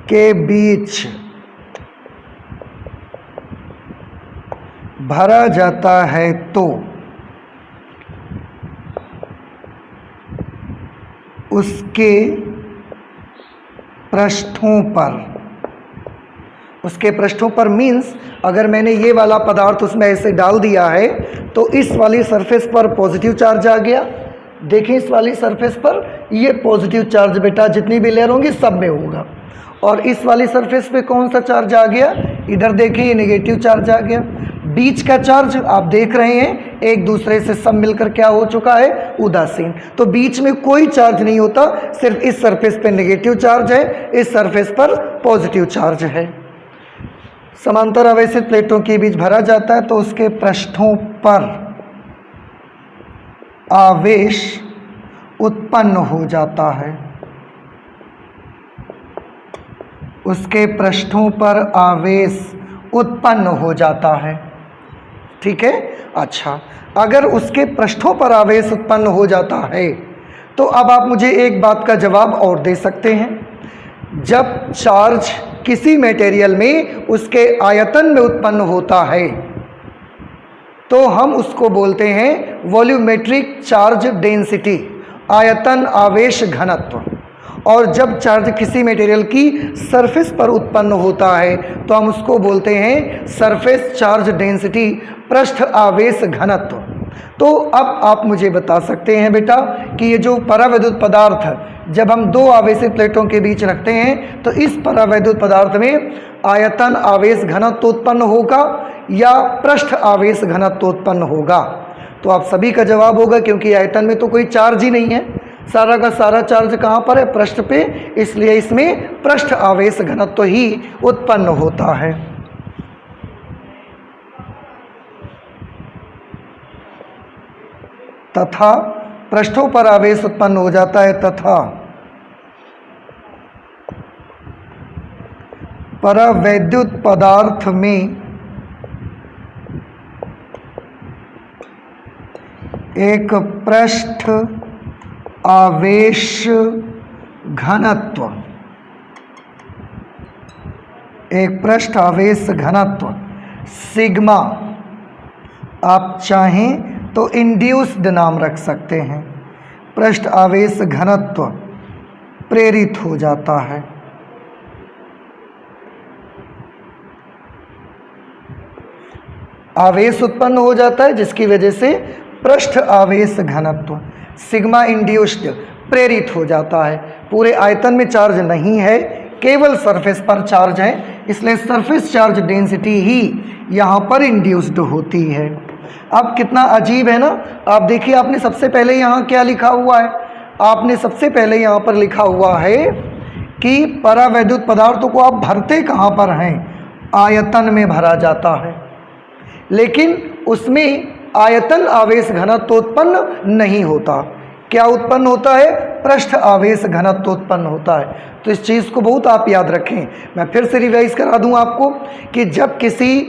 [SPEAKER 1] के बीच भरा जाता है तो उसके पृष्ठों पर मीन्स अगर मैंने ये वाला पदार्थ उसमें ऐसे डाल दिया है तो इस वाली सरफेस पर पॉजिटिव चार्ज आ गया। देखें, इस वाली सरफेस पर ये पॉजिटिव चार्ज बेटा जितनी भी लेयर होंगी सब में होगा, और इस वाली सरफेस पे कौन सा चार्ज आ गया? इधर देखें, ये नेगेटिव चार्ज आ गया। बीच का चार्ज आप देख रहे हैं एक दूसरे से सब मिलकर क्या हो चुका है? उदासीन। तो बीच में कोई चार्ज नहीं होता, सिर्फ इस सरफेस पे नेगेटिव चार्ज है, इस सरफेस पर पॉजिटिव चार्ज है। समांतर आवेशित प्लेटों के बीच भरा जाता है तो उसके पृष्ठों पर आवेश उत्पन्न हो जाता है, उसके पृष्ठों पर आवेश उत्पन्न हो जाता है। ठीक है, अच्छा, अगर उसके पृष्ठों पर आवेश उत्पन्न हो जाता है तो अब आप मुझे एक बात का जवाब और दे सकते हैं। जब चार्ज किसी मटेरियल में उसके आयतन में उत्पन्न होता है तो हम उसको बोलते हैं वॉल्यूमेट्रिक चार्ज डेंसिटी, आयतन आवेश घनत्व। और जब चार्ज किसी मटेरियल की सरफेस पर उत्पन्न होता है तो हम उसको बोलते हैं सरफेस चार्ज डेंसिटी, पृष्ठ आवेश घनत्व। तो अब आप मुझे बता सकते हैं बेटा कि ये जो परावैद्युत पदार्थ जब हम 2 आवेशित प्लेटों के बीच रखते हैं तो इस परावैद्युत पदार्थ में आयतन आवेश घनत्व उत्पन्न होगा या पृष्ठ आवेश घनत्व उत्पन्न होगा? तो आप सभी का जवाब होगा, क्योंकि आयतन में तो कोई चार्ज ही नहीं है, सारा का सारा चार्ज कहाँ पर है, पृष्ठ पे, इसलिए इसमें पृष्ठ आवेश घनत्व ही उत्पन्न होता है। तथा पृष्ठों पर आवेश उत्पन्न हो जाता है, तथा परावैद्युत पदार्थ में एक पृष्ठ आवेश घनत्व, एक पृष्ठ आवेश घनत्व सिग्मा, आप चाहें तो इंड्यूस्ड नाम रख सकते हैं, पृष्ठ आवेश घनत्व प्रेरित हो जाता है। आवेश उत्पन्न हो जाता है जिसकी वजह से पृष्ठ आवेश घनत्व सिग्मा इंड्यूस्ड प्रेरित हो जाता है। पूरे आयतन में चार्ज नहीं है, केवल सरफेस पर चार्ज है, इसलिए सरफेस चार्ज डेंसिटी ही यहाँ पर इंड्यूस्ड होती है। अब कितना अजीब है ना, आप देखिए, आपने सबसे पहले यहाँ क्या लिखा हुआ है, आपने सबसे पहले यहाँ पर लिखा हुआ है कि परावैद्युत पदार्थों को आप भरते कहाँ पर हैं, आयतन में भरा जाता है, लेकिन उसमें आयतन आवेश घनत्व उत्पन्न नहीं होता। क्या उत्पन्न होता है, पृष्ठ आवेश घनत्व उत्पन्न होता है। तो इस चीज़ को बहुत आप याद रखें। मैं फिर से रिवाइज करा दूं आपको कि जब किसी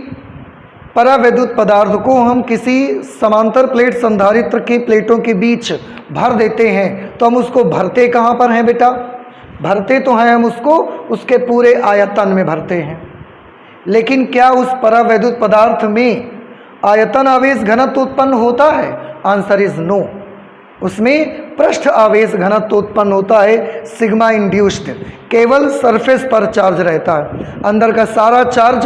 [SPEAKER 1] परावैद्युत पदार्थ को हम किसी समांतर प्लेट संधारित्र की प्लेटों के बीच भर देते हैं तो हम उसको भरते कहाँ पर हैं बेटा, भरते तो हैं हम उसको उसके पूरे आयतन में भरते हैं, लेकिन क्या उस परावैद्युत पदार्थ में आयतन आवेश घनत्व उत्पन्न होता है? Answer is no. उसमें पृष्ठ आवेश घनत्व उत्पन्न होता है, सिग्मा इंड्यूस्ड, केवल सरफेस पर चार्ज रहता है, अंदर का सारा चार्ज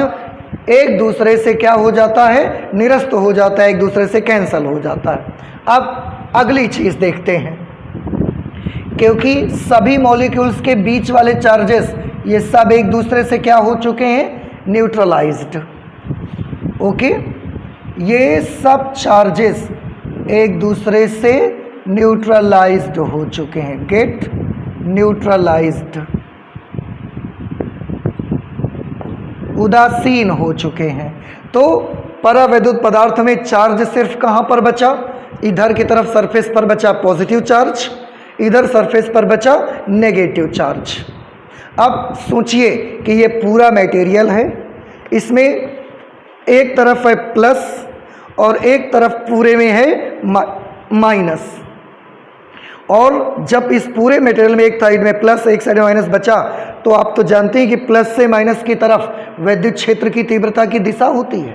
[SPEAKER 1] एक दूसरे से क्या हो जाता है, निरस्त हो जाता है, एक दूसरे से कैंसल हो जाता है। अब अगली चीज़ देखते हैं, क्योंकि सभी मॉलिक्यूल्स के बीच वाले चार्जेस ये सब एक दूसरे से क्या हो चुके हैं, न्यूट्रलाइज्ड। ओके, ये सब चार्जेस एक दूसरे से न्यूट्रलाइज्ड हो चुके हैं, गेट न्यूट्रलाइज्ड, उदासीन हो चुके हैं। तो परावैद्युत पदार्थ में चार्ज सिर्फ कहाँ पर बचा, इधर की तरफ सरफेस पर बचा पॉजिटिव चार्ज, इधर सरफेस पर बचा नेगेटिव चार्ज। अब सोचिए कि ये पूरा मटेरियल है, इसमें एक तरफ है प्लस और एक तरफ पूरे में है माइनस, और जब इस पूरे मटेरियल में एक साइड में प्लस एक साइड में माइनस बचा तो आप तो जानते हैं कि प्लस से माइनस की तरफ विद्युत क्षेत्र की तीव्रता की दिशा होती है।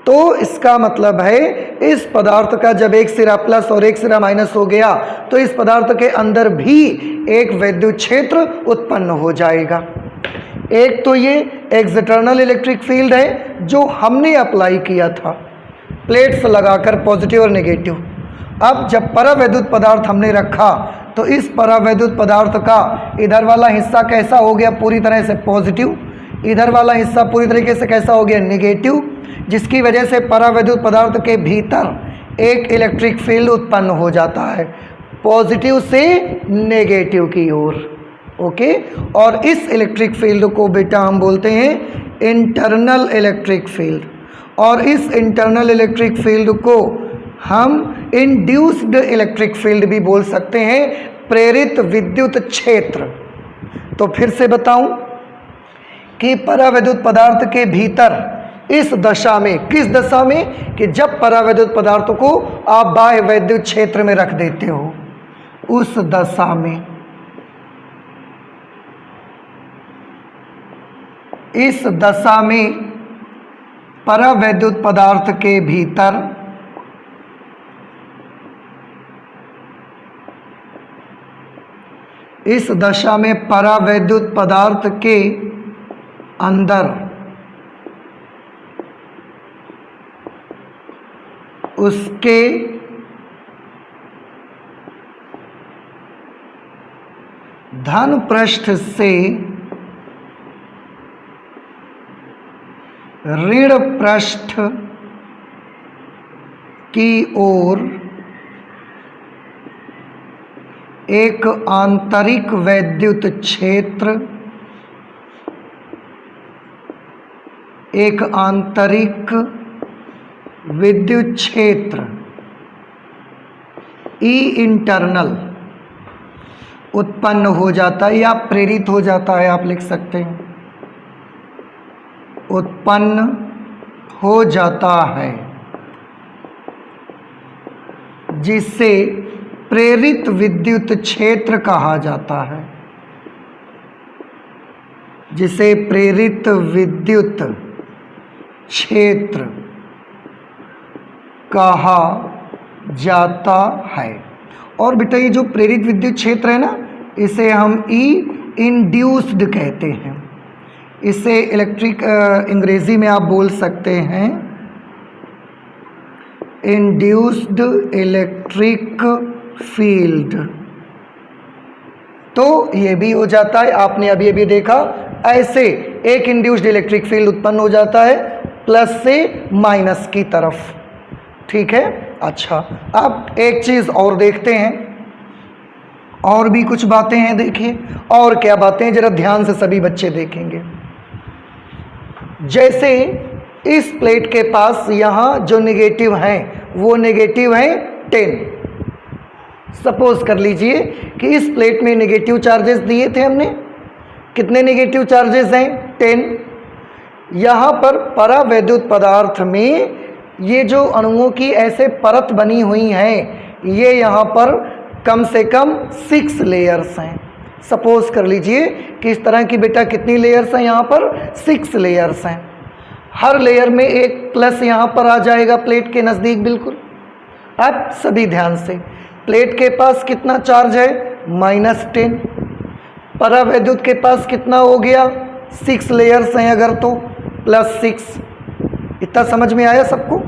[SPEAKER 1] तो इसका मतलब है इस पदार्थ का जब एक सिरा प्लस और एक सिरा माइनस हो गया तो इस पदार्थ के अंदर भी एक विद्युत क्षेत्र उत्पन्न हो जाएगा। एक तो ये एक्सटर्नल इलेक्ट्रिक फील्ड है जो हमने अप्लाई किया था प्लेट्स लगाकर, पॉजिटिव और नेगेटिव। अब जब परावैद्युत पदार्थ हमने रखा तो इस परावैद्युत पदार्थ का इधर वाला हिस्सा कैसा हो गया, पूरी तरह से पॉजिटिव, इधर वाला हिस्सा पूरी तरीके से कैसा हो गया, नेगेटिव, जिसकी वजह से परावैद्युत पदार्थ के भीतर एक इलेक्ट्रिक फील्ड उत्पन्न हो जाता है, पॉजिटिव से नेगेटिव की ओर। ओके, और इस इलेक्ट्रिक फील्ड को बेटा हम बोलते हैं इंटरनल इलेक्ट्रिक फील्ड, और इस इंटरनल इलेक्ट्रिक फील्ड को हम इंड्यूस्ड इलेक्ट्रिक फील्ड भी बोल सकते हैं, प्रेरित विद्युत क्षेत्र। तो फिर से बताऊं कि परावैद्युत पदार्थ के भीतर इस दशा में, किस दशा में, कि जब परावैद्युत पदार्थों को आप बाह्य वैद्युत क्षेत्र में रख देते हो, उस दशा में, इस दशा में परावैद्युत पदार्थ के भीतर इस दशा में परावैद्युत पदार्थ के अंदर उसके धन पृष्ठ से ऋण पृष्ठ की ओर एक आंतरिक वैद्युत क्षेत्र, एक आंतरिक विद्युत क्षेत्र ई इंटरनल उत्पन्न हो जाता है या प्रेरित हो जाता है, आप लिख सकते हैं, उत्पन्न हो जाता है, जिसे प्रेरित विद्युत क्षेत्र कहा जाता है, जिसे प्रेरित विद्युत क्षेत्र कहा जाता है। और बेटा ये जो प्रेरित विद्युत क्षेत्र है ना, इसे हम ई इंड्यूस्ड कहते हैं। इसे इलेक्ट्रिक अंग्रेजी में आप बोल सकते हैं इंड्यूस्ड इलेक्ट्रिक फील्ड। तो ये भी हो जाता है, आपने अभी अभी देखा, ऐसे एक इंड्यूस्ड इलेक्ट्रिक फील्ड उत्पन्न हो जाता है प्लस से माइनस की तरफ। ठीक है, अच्छा अब एक चीज और देखते हैं, और भी कुछ बातें हैं, देखिए और क्या बातें हैं, जरा ध्यान से सभी बच्चे देखेंगे। जैसे इस प्लेट के पास यहाँ जो नेगेटिव हैं वो नेगेटिव हैं 10। सपोज कर लीजिए कि इस प्लेट में नेगेटिव चार्जेस दिए थे हमने, कितने नेगेटिव चार्जेस हैं 10। यहाँ पर परावैद्युत पदार्थ में ये जो अणुओं की ऐसे परत बनी हुई हैं, ये यहाँ पर कम से कम 6 लेयर्स हैं। सपोज कर लीजिए कि इस तरह की बेटा कितनी लेयर्स हैं, यहाँ पर 6 लेयर्स हैं। हर लेयर में एक प्लस यहाँ पर आ जाएगा प्लेट के नज़दीक, बिल्कुल। अब सभी ध्यान से, प्लेट के पास कितना चार्ज है -10, परावैद्युत के पास कितना हो गया 6 लेयर्स हैं अगर, तो +6। इतना समझ में आया सबको?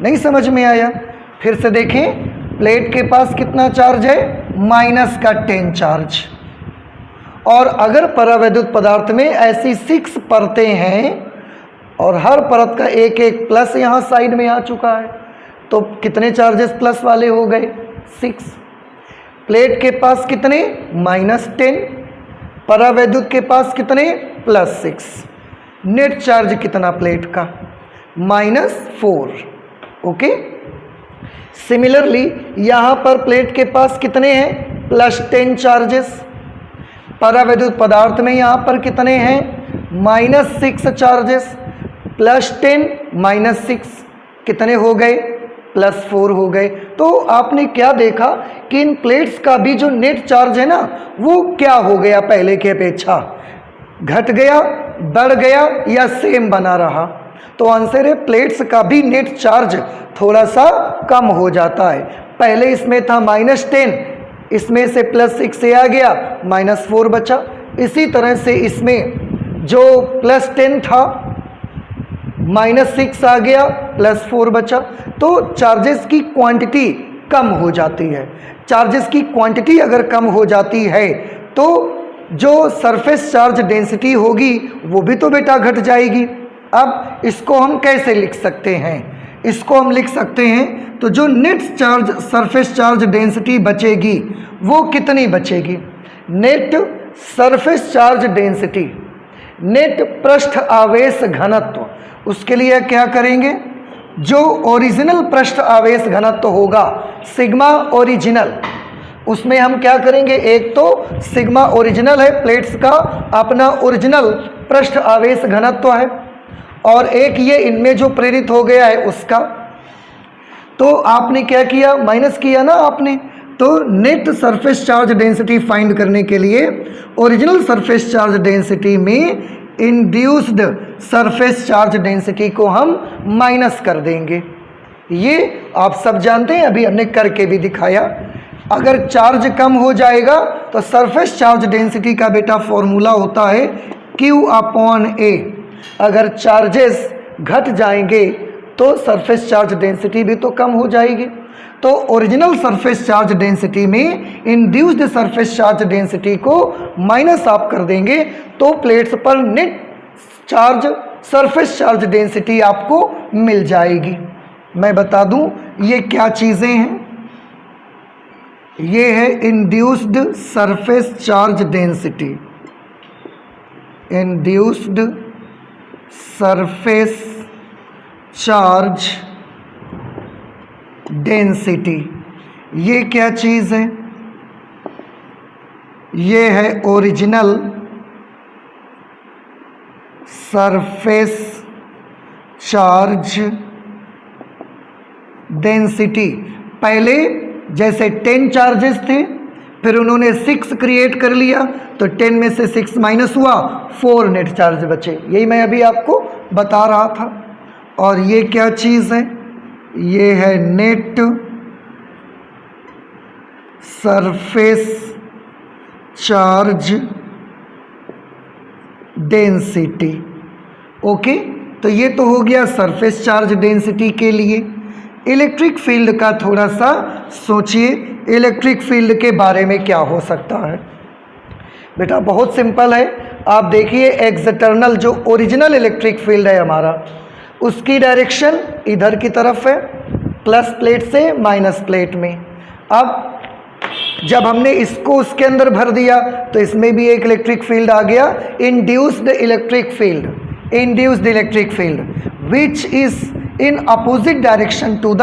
[SPEAKER 1] नहीं समझ में आया? फिर से देखें, प्लेट के पास कितना चार्ज है -10 चार्ज, और अगर परावैद्युत पदार्थ में ऐसी 6 परतें हैं और हर परत का एक एक प्लस यहाँ साइड में आ चुका है, तो कितने चार्जेस प्लस वाले हो गए 6। प्लेट के पास कितने -10, परावैद्युत के पास कितने +6। नेट चार्ज कितना प्लेट का -4। ओके, सिमिलरली यहाँ पर प्लेट के पास कितने हैं +10 चार्जेस, परावैद्युत पदार्थ में यहाँ पर कितने हैं -6 चार्जेस, +10 -6 कितने हो गए +4 हो गए। तो आपने क्या देखा कि इन प्लेट्स का भी जो नेट चार्ज है ना, वो क्या हो गया पहले की अपेक्षा, घट गया, बढ़ गया या सेम बना रहा। तो आंसर है प्लेट्स का भी नेट चार्ज थोड़ा सा कम हो जाता है। पहले इसमें था -10, इसमें से +6 से आ गया, -4 बचा। इसी तरह से इसमें जो +10 था -6 आ गया, +4 बचा। तो चार्जेस की क्वांटिटी कम हो जाती है। चार्जेस की क्वांटिटी अगर कम हो जाती है तो जो सरफेस चार्ज डेंसिटी होगी वो भी तो बेटा घट जाएगी। अब इसको हम कैसे लिख सकते हैं? इसको हम लिख सकते हैं, तो जो net charge surface charge density बचेगी वो कितनी बचेगी? Net surface charge density, net पृष्ठ आवेश घनत्व, उसके लिए क्या करेंगे, जो ओरिजिनल पृष्ठ आवेश घनत्व होगा सिग्मा ओरिजिनल, उसमें हम क्या करेंगे, एक तो सिग्मा ओरिजिनल है प्लेट्स का अपना ओरिजिनल पृष्ठ आवेश घनत्व है, और एक ये इनमें जो प्रेरित हो गया है उसका। तो आपने क्या किया, माइनस किया ना आपने। तो net surface charge density find करने के लिए ओरिजिनल सरफेस चार्ज डेंसिटी में इंड्यूस्ड सरफेस चार्ज डेंसिटी को हम माइनस कर देंगे। ये आप सब जानते हैं, अभी हमने करके भी दिखाया। अगर चार्ज कम हो जाएगा तो सरफेस चार्ज डेंसिटी का बेटा फॉर्मूला होता है Q/A। अगर चार्जेस घट जाएंगे तो सरफेस चार्ज डेंसिटी भी तो कम हो जाएगी। तो ओरिजिनल सरफेस चार्ज डेंसिटी में इंड्यूस्ड सरफेस चार्ज डेंसिटी को माइनस आप कर देंगे तो प्लेट्स पर net charge surface charge density आपको मिल जाएगी। मैं बता दूं ये क्या चीज़ें हैं? ये है induced surface charge density, induced surface charge density. ये क्या चीज़ है? ये है ओरिजिनल सरफेस चार्ज डेंसिटी। पहले जैसे 10 चार्जेस थे, फिर उन्होंने 6 क्रिएट कर लिया, तो 10 में से 6 माइनस हुआ, 4 नेट चार्ज बचे। यही मैं अभी आपको बता रहा था। और ये क्या चीज़ है? ये है net surface charge density. Okay, तो ये तो हो गया सरफेस चार्ज डेंसिटी के लिए। इलेक्ट्रिक फील्ड का थोड़ा सा सोचिए, इलेक्ट्रिक फील्ड के बारे में क्या हो सकता है। बेटा बहुत सिंपल है, आप देखिए एक्सटर्नल जो ओरिजिनल इलेक्ट्रिक फील्ड है हमारा, उसकी डायरेक्शन इधर की तरफ है, प्लस प्लेट से माइनस प्लेट में। अब जब हमने इसको उसके अंदर भर दिया तो इसमें भी एक इलेक्ट्रिक फील्ड आ गया, induced electric field, induced electric field which is in opposite direction to the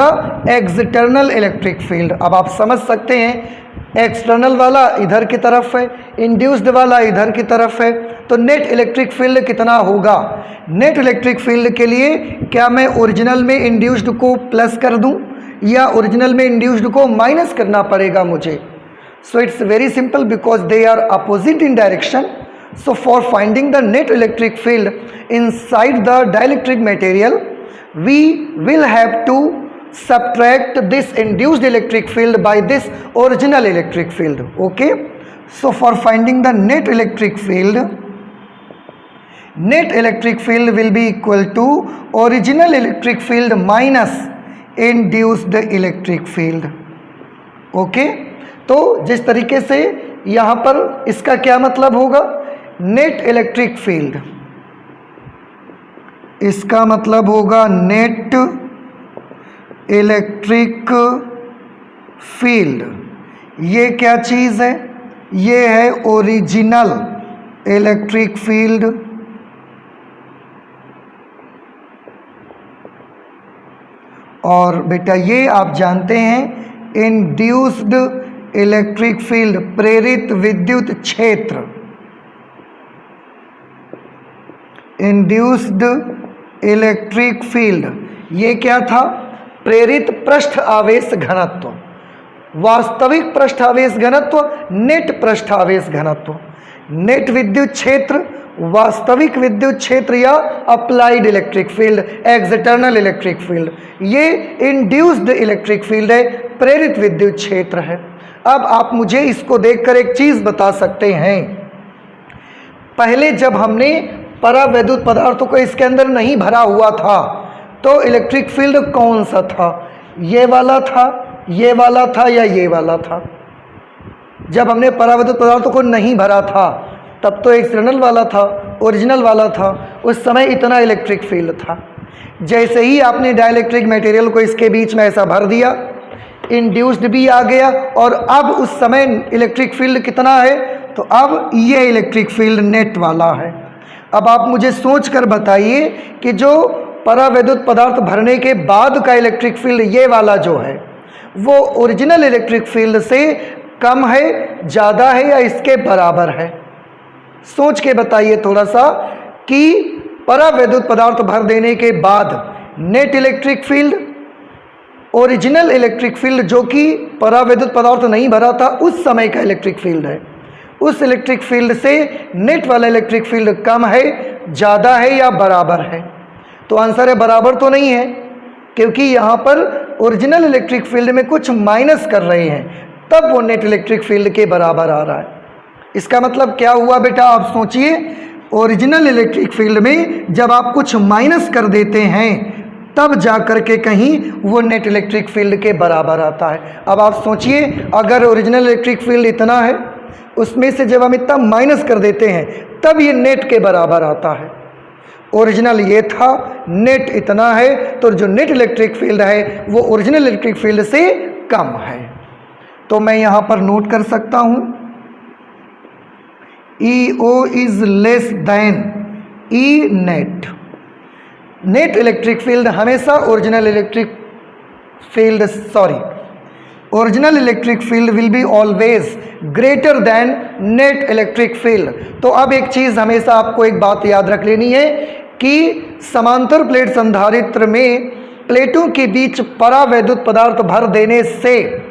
[SPEAKER 1] external electric field. अब आप समझ सकते हैं, एक्सटर्नल वाला इधर की तरफ है, इंड्यूस्ड वाला इधर की तरफ है, तो नेट इलेक्ट्रिक फील्ड कितना होगा? नेट इलेक्ट्रिक फील्ड के लिए क्या मैं ओरिजिनल में इंड्यूस्ड को प्लस कर दूं या ओरिजिनल में इंड्यूस्ड को माइनस करना पड़ेगा मुझे? So it's very simple, because they are opposite in direction. So for finding the net electric field inside the dielectric material, we will have to subtract this induced electric field by this original electric field. Okay, so for finding the net electric field will be equal to original electric field minus induced electric field. Okay, तो जिस तरीके से यहाँ पर इसका क्या मतलब होगा, नेट इलेक्ट्रिक फील्ड, इसका मतलब होगा नेट इलेक्ट्रिक फील्ड। ये क्या चीज़ है? ये है ओरिजिनल इलेक्ट्रिक फील्ड और बेटा ये आप जानते हैं इंड्यूस्ड इलेक्ट्रिक फील्ड, प्रेरित विद्युत क्षेत्र, इंड्यूस्ड इलेक्ट्रिक फील्ड। ये क्या था? प्रेरित पृष्ठ आवेश घनत्व, वास्तविक पृष्ठ आवेश घनत्व, नेट पृष्ठ आवेश घनत्व, नेट विद्युत क्षेत्र, वास्तविक विद्युत क्षेत्र या applied electric field, external electric field. ये इंड्यूस्ड इलेक्ट्रिक फील्ड है, प्रेरित विद्युत क्षेत्र है। अब आप मुझे इसको देखकर एक चीज़ बता सकते हैं, पहले जब हमने परावैद्युत पदार्थों को इसके अंदर नहीं भरा हुआ था तो इलेक्ट्रिक फील्ड कौन सा था? ये वाला था, ये वाला था या ये वाला था? जब हमने परावैद्युत पदार्थों को नहीं भरा था तब तो एक्सटर्नल वाला था, ओरिजिनल वाला था, उस समय इतना इलेक्ट्रिक फील्ड था। जैसे ही आपने डाइलेक्ट्रिक मटेरियल को इसके बीच में ऐसा भर दिया, इंड्यूस्ड भी आ गया और अब उस समय इलेक्ट्रिक फील्ड कितना है? तो अब ये इलेक्ट्रिक फील्ड नेट वाला है। अब आप मुझे सोच कर बताइए कि जो परावैद्युत पदार्थ भरने के बाद का इलेक्ट्रिक फील्ड ये वाला जो है वो ओरिजिनल इलेक्ट्रिक फील्ड से कम है, ज़्यादा है या इसके बराबर है? सोच के बताइए थोड़ा सा कि परावैद्युत पदार्थ भर देने के बाद net electric field, original electric field जो कि परावैद्युत पदार्थ नहीं भरा था उस समय का इलेक्ट्रिक फील्ड है, उस इलेक्ट्रिक फील्ड से नेट वाला इलेक्ट्रिक फील्ड कम है, ज़्यादा है या बराबर है? तो आंसर है बराबर तो नहीं है, क्योंकि यहाँ पर ओरिजिनल इलेक्ट्रिक फील्ड में कुछ माइनस कर रहे हैं, तब वो नेट इलेक्ट्रिक फील्ड के बराबर आ रहा है। इसका मतलब क्या हुआ बेटा? आप सोचिए, ओरिजिनल इलेक्ट्रिक फील्ड में जब आप कुछ माइनस कर देते हैं तब जा कर के कहीं वो नेट इलेक्ट्रिक फील्ड के बराबर आता है। अब आप सोचिए, अगर ओरिजिनल इलेक्ट्रिक फील्ड इतना है, उसमें से जब हम इतना माइनस कर देते हैं तब ये नेट के बराबर आता है। ओरिजिनल ये था, नेट इतना है, तो जो नेट इलेक्ट्रिक फील्ड है वो ओरिजिनल इलेक्ट्रिक फील्ड से कम है। तो मैं यहाँ पर नोट कर सकता हूँ EO is less than E net. Net electric field हमेशा original electric field will be always greater than net electric field. तो अब एक चीज़ हमेशा आपको एक बात याद रख लेनी है कि समांतर प्लेट संधारित्र में प्लेटों के बीच परावैद्युत पदार्थ भर देने से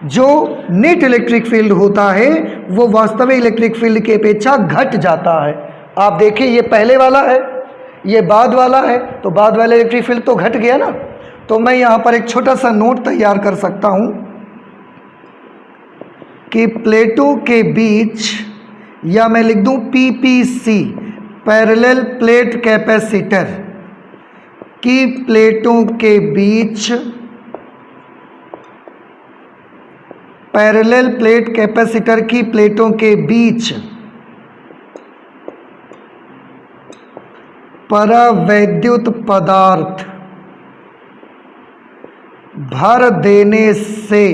[SPEAKER 1] जो नेट इलेक्ट्रिक फील्ड होता है वो वास्तविक इलेक्ट्रिक फील्ड की अपेक्षा घट जाता है। आप देखिए ये पहले वाला है, ये बाद वाला है, तो बाद वाला इलेक्ट्रिक फील्ड तो घट गया ना। तो मैं यहाँ पर एक छोटा सा नोट तैयार कर सकता हूँ कि प्लेटों के बीच, या मैं लिख दूँ PPC, पैरेलल प्लेट कैपेसिटर, की प्लेटों के बीच, पैरेलल प्लेट कैपेसिटर की प्लेटों के बीच परावैद्युत पदार्थ भर देने से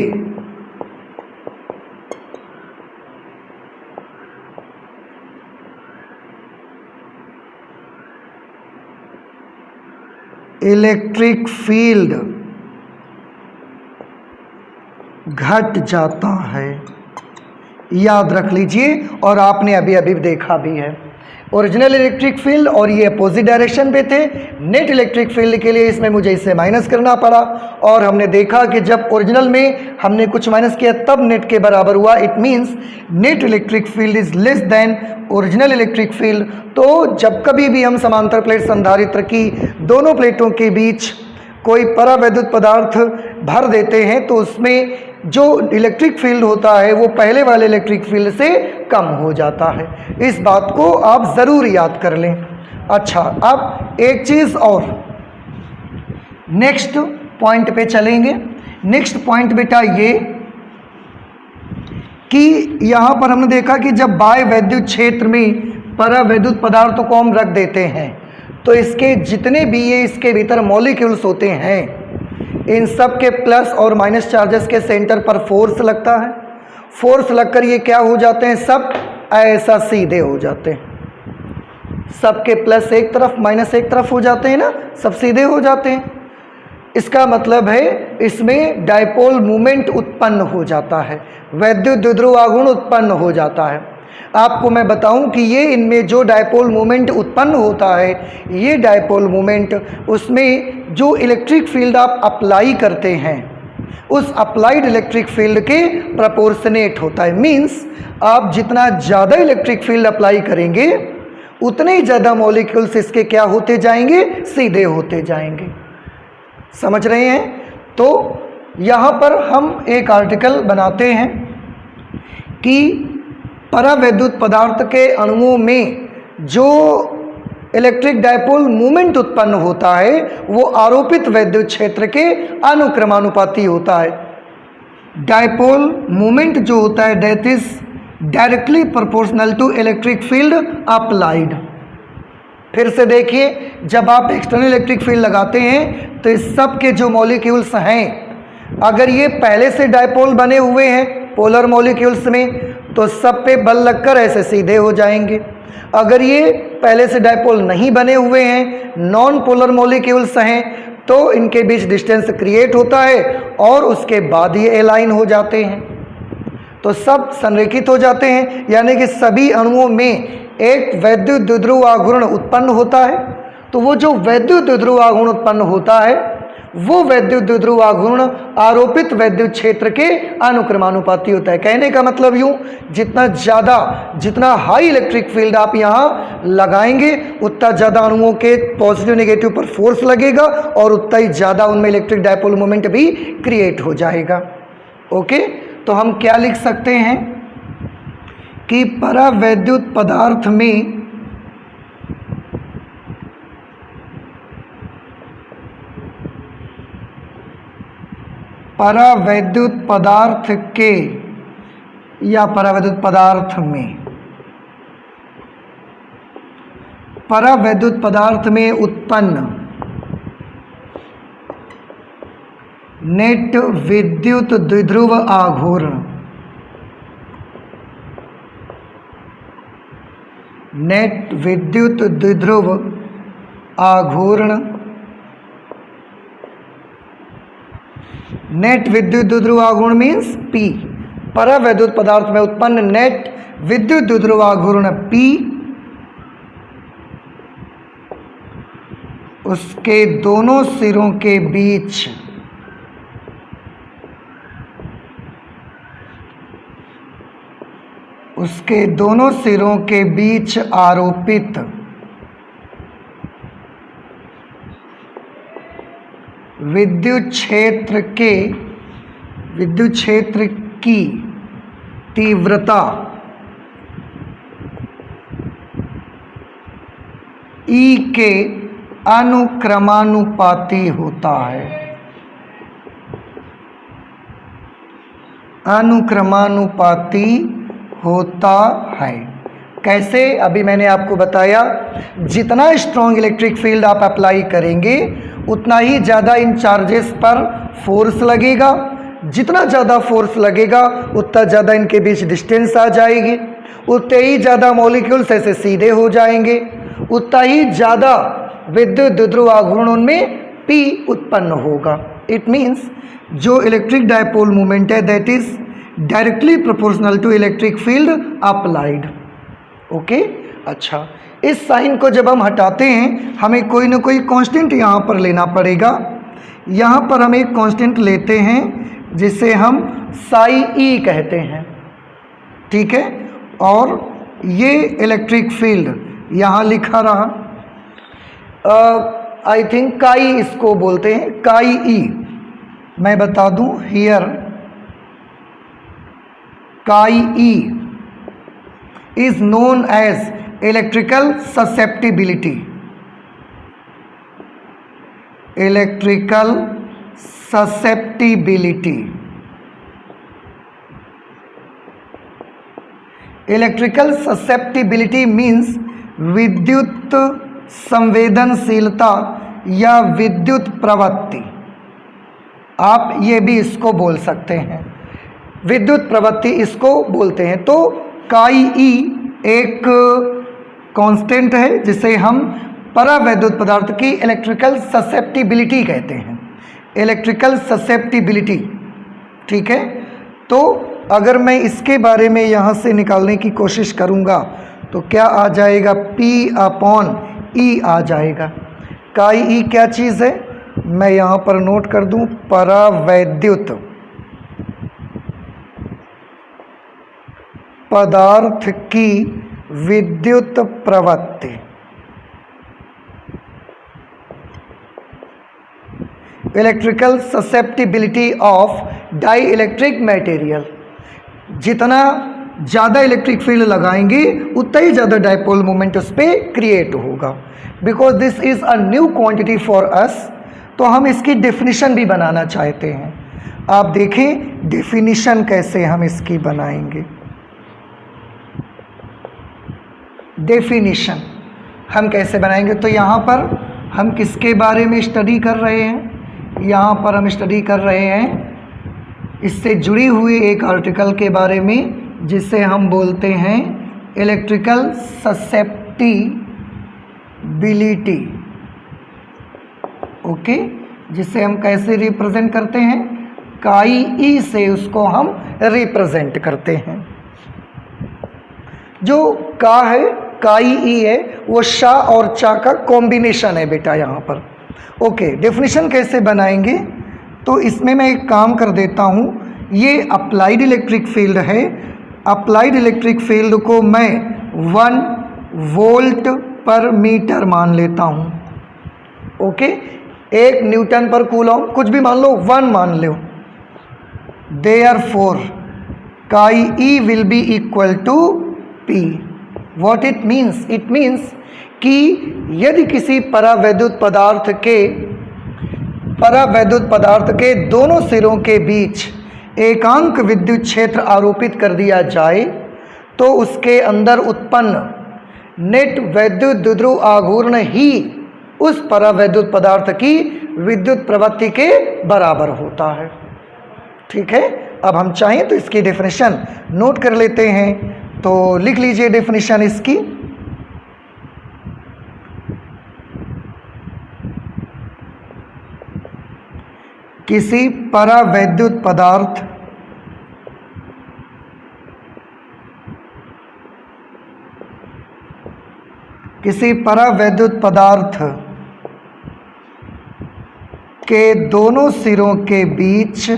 [SPEAKER 1] इलेक्ट्रिक फील्ड घट जाता है। याद रख लीजिए, और आपने अभी अभी देखा भी है ओरिजिनल इलेक्ट्रिक फील्ड और ये अपोजिट डायरेक्शन पे थे। नेट इलेक्ट्रिक फील्ड के लिए इसमें मुझे इससे माइनस करना पड़ा, और हमने देखा कि जब ओरिजिनल में हमने कुछ माइनस किया तब नेट के बराबर हुआ। It means net electric field is less then original electric field. तो जब कभी भी हम समांतर प्लेट संधारित्र की दोनों प्लेटों के बीच कोई परावैद्युत पदार्थ भर देते हैं तो उसमें जो इलेक्ट्रिक फील्ड होता है वो पहले वाले इलेक्ट्रिक फील्ड से कम हो जाता है। इस बात को आप ज़रूर याद कर लें। अच्छा, अब एक चीज़ और, नेक्स्ट पॉइंट पे चलेंगे। नेक्स्ट पॉइंट बेटा ये कि यहाँ पर हमने देखा कि जब बाह्य वैद्युत क्षेत्र में परावैद्युत पदार्थों को हम रख देते हैं तो इसके जितने भी ये इसके भीतर मॉलिक्यूल्स होते हैं इन सब के प्लस और माइनस चार्जेस के सेंटर पर फोर्स लगता है। फोर्स लगकर ये क्या हो जाते हैं, सब ऐसा सीधे हो जाते हैं। सबके प्लस एक तरफ माइनस एक तरफ हो जाते हैं ना, सब सीधे हो जाते हैं। इसका मतलब है इसमें डायपोल मूवमेंट उत्पन्न हो जाता है, वैद्युत द्विध्रुव आघूर्ण उत्पन्न हो जाता है। आपको मैं बताऊं कि ये इनमें जो डायपोल मूवमेंट उत्पन्न होता है, ये डायपोल मूवमेंट उसमें जो इलेक्ट्रिक फील्ड आप अप्लाई करते हैं उस अप्लाइड इलेक्ट्रिक फील्ड के प्रपोर्शनेट होता है। मीन्स आप जितना ज़्यादा इलेक्ट्रिक फील्ड अप्लाई करेंगे उतने ही ज़्यादा मॉलिक्यूल्स इसके क्या होते जाएंगे, सीधे होते जाएंगे। समझ रहे हैं? तो यहाँ पर हम एक आर्टिकल बनाते हैं कि परावैद्युत पदार्थ के अणुओं में जो इलेक्ट्रिक डायपोल मूवमेंट उत्पन्न होता है वो आरोपित वैद्युत क्षेत्र के अनुक्रमानुपाती होता है। डायपोल मूवमेंट जो होता है that is directly proportional to electric field applied. फिर से देखिए, जब आप एक्सटर्नल इलेक्ट्रिक फील्ड लगाते हैं तो इस सब के जो मॉलिक्यूल्स हैं, अगर ये पहले से डायपोल बने हुए हैं पोलर मॉलिक्यूल्स में तो सब पे बल लगकर ऐसे सीधे हो जाएंगे। अगर ये पहले से डायपोल नहीं बने हुए हैं, नॉन पोलर मॉलिक्यूल्स हैं, तो इनके बीच डिस्टेंस क्रिएट होता है और उसके बाद ये एलाइन हो जाते हैं, तो सब संरेखित हो जाते हैं। यानी कि सभी अणुओं में एक वैद्युत द्विध्रुव आघूर्ण उत्पन्न होता है। तो वो जो वैद्युत द्विध्रुव आघूर्ण उत्पन्न होता है वो वैद्युत द्विध्रुव आघूर्ण आरोपित वैद्युत क्षेत्र के अनुक्रमानुपाती होता है। कहने का मतलब यूँ, जितना हाई इलेक्ट्रिक फील्ड आप यहाँ लगाएंगे उतना ज़्यादा अणुओं के पॉजिटिव नेगेटिव पर फोर्स लगेगा और उतना ही ज़्यादा उनमें इलेक्ट्रिक डायपोल मोमेंट भी क्रिएट हो जाएगा। ओके, तो हम क्या लिख सकते हैं कि परावैद्युत पदार्थ में परावैद्युत पदार्थ के या परावैद्युत पदार्थ में परावैद्युत पदार्थ में उत्पन्न नेट विद्युत द्विध्रुव आघूर्ण, नेट विद्युत द्विध्रुव आघूर्ण, नेट विद्युत द्विध्रुव आघूर्ण मीन्स P। परावैद्युत पदार्थ में उत्पन्न नेट विद्युत द्विध्रुव आघूर्ण P उसके दोनों सिरों के बीच उसके दोनों सिरों के बीच आरोपित विद्युत क्षेत्र की तीव्रता E के अनुक्रमानुपाती होता है, अनुक्रमानुपाती होता है। कैसे? अभी मैंने आपको बताया, जितना स्ट्रॉन्ग इलेक्ट्रिक फील्ड आप अप्लाई करेंगे उतना ही ज़्यादा इन चार्जेस पर फोर्स लगेगा, जितना ज़्यादा फोर्स लगेगा उतना ज़्यादा इनके बीच डिस्टेंस आ जाएगी, उतने ही ज़्यादा मॉलिक्यूल्स ऐसे सीधे हो जाएंगे, उतना ही ज़्यादा विद्युत द्विध्रुव आघूर्ण उनमें P उत्पन्न होगा। इट मीन्स जो इलेक्ट्रिक डायपोल मूवमेंट है that is directly proportional to electric field applied. Okay, अच्छा, इस साइन को जब हम हटाते हैं हमें कोई ना कोई कांस्टेंट यहाँ पर लेना पड़ेगा। यहाँ पर हम एक कांस्टेंट लेते हैं जिसे हम साई ई कहते हैं, ठीक है। और ये इलेक्ट्रिक फील्ड यहाँ लिखा रहा, आई थिंक काई इसको बोलते हैं, काई ई। मैं बता दूं, here chi E is known as electrical susceptibility, electrical susceptibility. Electrical susceptibility means विद्युत संवेदनशीलता या विद्युत प्रवृत्ति, आप ये भी इसको बोल सकते हैं, विद्युत प्रवृत्ति इसको बोलते हैं। तो काई ई एक कांस्टेंट है जिसे हम परावैद्युत पदार्थ की इलेक्ट्रिकल ससेप्टिबिलिटी कहते हैं, इलेक्ट्रिकल ससेप्टिबिलिटी, ठीक है। तो अगर मैं इसके बारे में यहाँ से निकालने की कोशिश करूँगा तो क्या आ जाएगा, P/E आ जाएगा। काई ई क्या चीज़ है, मैं यहाँ पर नोट कर दूँ, परावैद्युत पदार्थ की विद्युत प्रवृत्ति, electrical susceptibility of dielectric material. जितना ज़्यादा इलेक्ट्रिक फील्ड लगाएंगे उतना ही ज़्यादा डायपोल मोमेंट उस पर क्रिएट होगा। Because this is a new quantity for us, तो हम इसकी डेफिनेशन भी बनाना चाहते हैं। आप देखें डेफिनेशन कैसे हम इसकी बनाएंगे। डेफिनेशन हम कैसे बनाएंगे, तो यहाँ पर हम किसके बारे में स्टडी कर रहे हैं, यहाँ पर हम स्टडी कर रहे हैं इससे जुड़ी हुई एक आर्टिकल के बारे में जिसे हम बोलते हैं इलेक्ट्रिकल ससेप्टिबिलिटी। ओके, जिसे हम कैसे रिप्रेजेंट करते हैं, काई ई से उसको हम रिप्रेजेंट करते हैं। जो का है, काई ई है, वो शा और चा का कॉम्बिनेशन है बेटा यहाँ पर। ओके, डेफिनेशन कैसे बनाएंगे, तो इसमें मैं एक काम कर देता हूँ, ये अप्लाइड इलेक्ट्रिक फील्ड है, अप्लाइड इलेक्ट्रिक फील्ड को मैं 1 वोल्ट पर मीटर मान लेता हूँ। ओके, 1 न्यूटन पर कूलम, कुछ भी मान लो, 1 मान लो। Therefore chi E will be equal to P। What it means, it means कि यदि किसी परावैद्युत पदार्थ के दोनों सिरों के बीच एकांक विद्युत क्षेत्र आरोपित कर दिया जाए तो उसके अंदर उत्पन्न नेट वैद्युत द्विध्रुव आघूर्ण ही उस परावैद्युत पदार्थ की विद्युत प्रवृत्ति के बराबर होता है। ठीक है, अब हम चाहें तो इसकी डेफिनेशन नोट कर लेते हैं, तो लिख लीजिए डेफिनेशन इसकी। किसी परावैद्युत पदार्थ के दोनों सिरों के बीच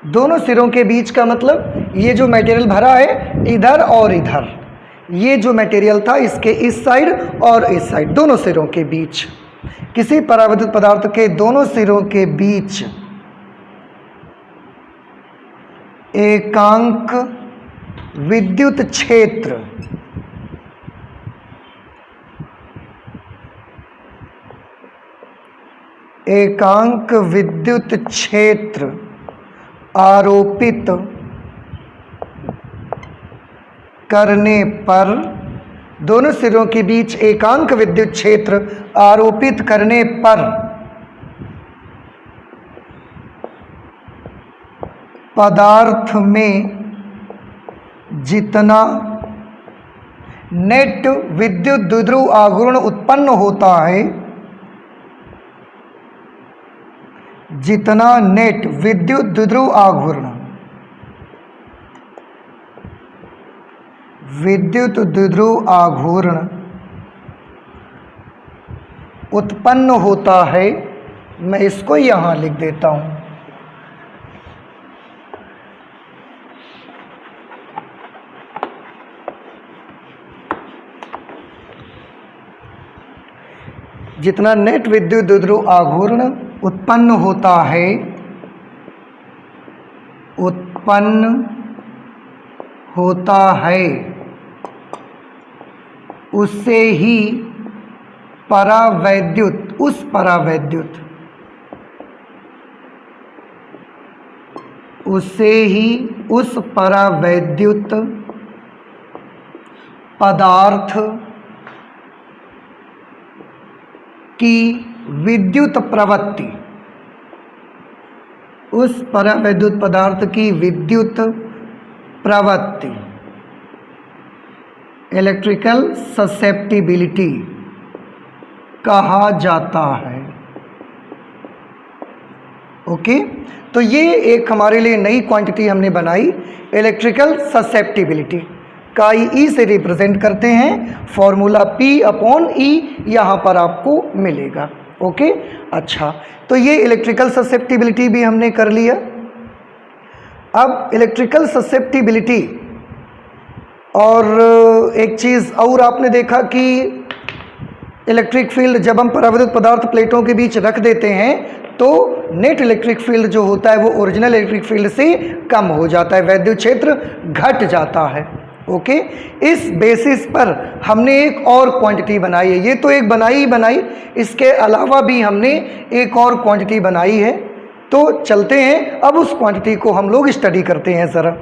[SPEAKER 1] दोनों सिरों के बीच का मतलब ये जो मटेरियल भरा है इधर और इधर, ये जो मटेरियल था इसके इस साइड और इस साइड, दोनों सिरों के बीच, किसी परावैद्युत पदार्थ के दोनों सिरों के बीच एकांक विद्युत क्षेत्र आरोपित करने पर, दोनों सिरों के बीच एकांक विद्युत क्षेत्र आरोपित करने पर पदार्थ में जितना नेट विद्युत द्विध्रुव आघूर्ण उत्पन्न होता है, जितना नेट विद्युत द्विध्रुव आघूर्ण उत्पन्न होता है, मैं इसको यहां लिख देता हूं। जितना नेट विद्युत द्विध्रुव आघूर्ण उत्पन्न होता है उससे ही उस परावैद्युत पदार्थ की विद्युत प्रवृत्ति, उस परावैद्युत पदार्थ की विद्युत प्रवृत्ति इलेक्ट्रिकल ससेप्टिबिलिटी कहा जाता है। ओके, तो ये एक हमारे लिए नई क्वांटिटी हमने बनाई, इलेक्ट्रिकल ससेप्टिबिलिटी का ई से रिप्रेजेंट करते हैं, फॉर्मूला P/E यहाँ पर आपको मिलेगा। ओके, अच्छा, तो ये इलेक्ट्रिकल ससेप्टिबिलिटी भी हमने कर लिया। अब इलेक्ट्रिकल ससेप्टिबिलिटी और एक चीज़ और आपने देखा कि इलेक्ट्रिक फील्ड जब हम परावैद्युत पदार्थ प्लेटों के बीच रख देते हैं तो नेट इलेक्ट्रिक फील्ड जो होता है वो ओरिजिनल इलेक्ट्रिक फील्ड से कम हो जाता है, वैद्युत क्षेत्र घट जाता है। ओके, इस बेसिस पर हमने एक और क्वांटिटी बनाई है, ये तो एक बनाई, इसके अलावा भी हमने एक और क्वांटिटी बनाई है। तो चलते हैं अब उस क्वांटिटी को हम लोग स्टडी करते हैं ज़रा।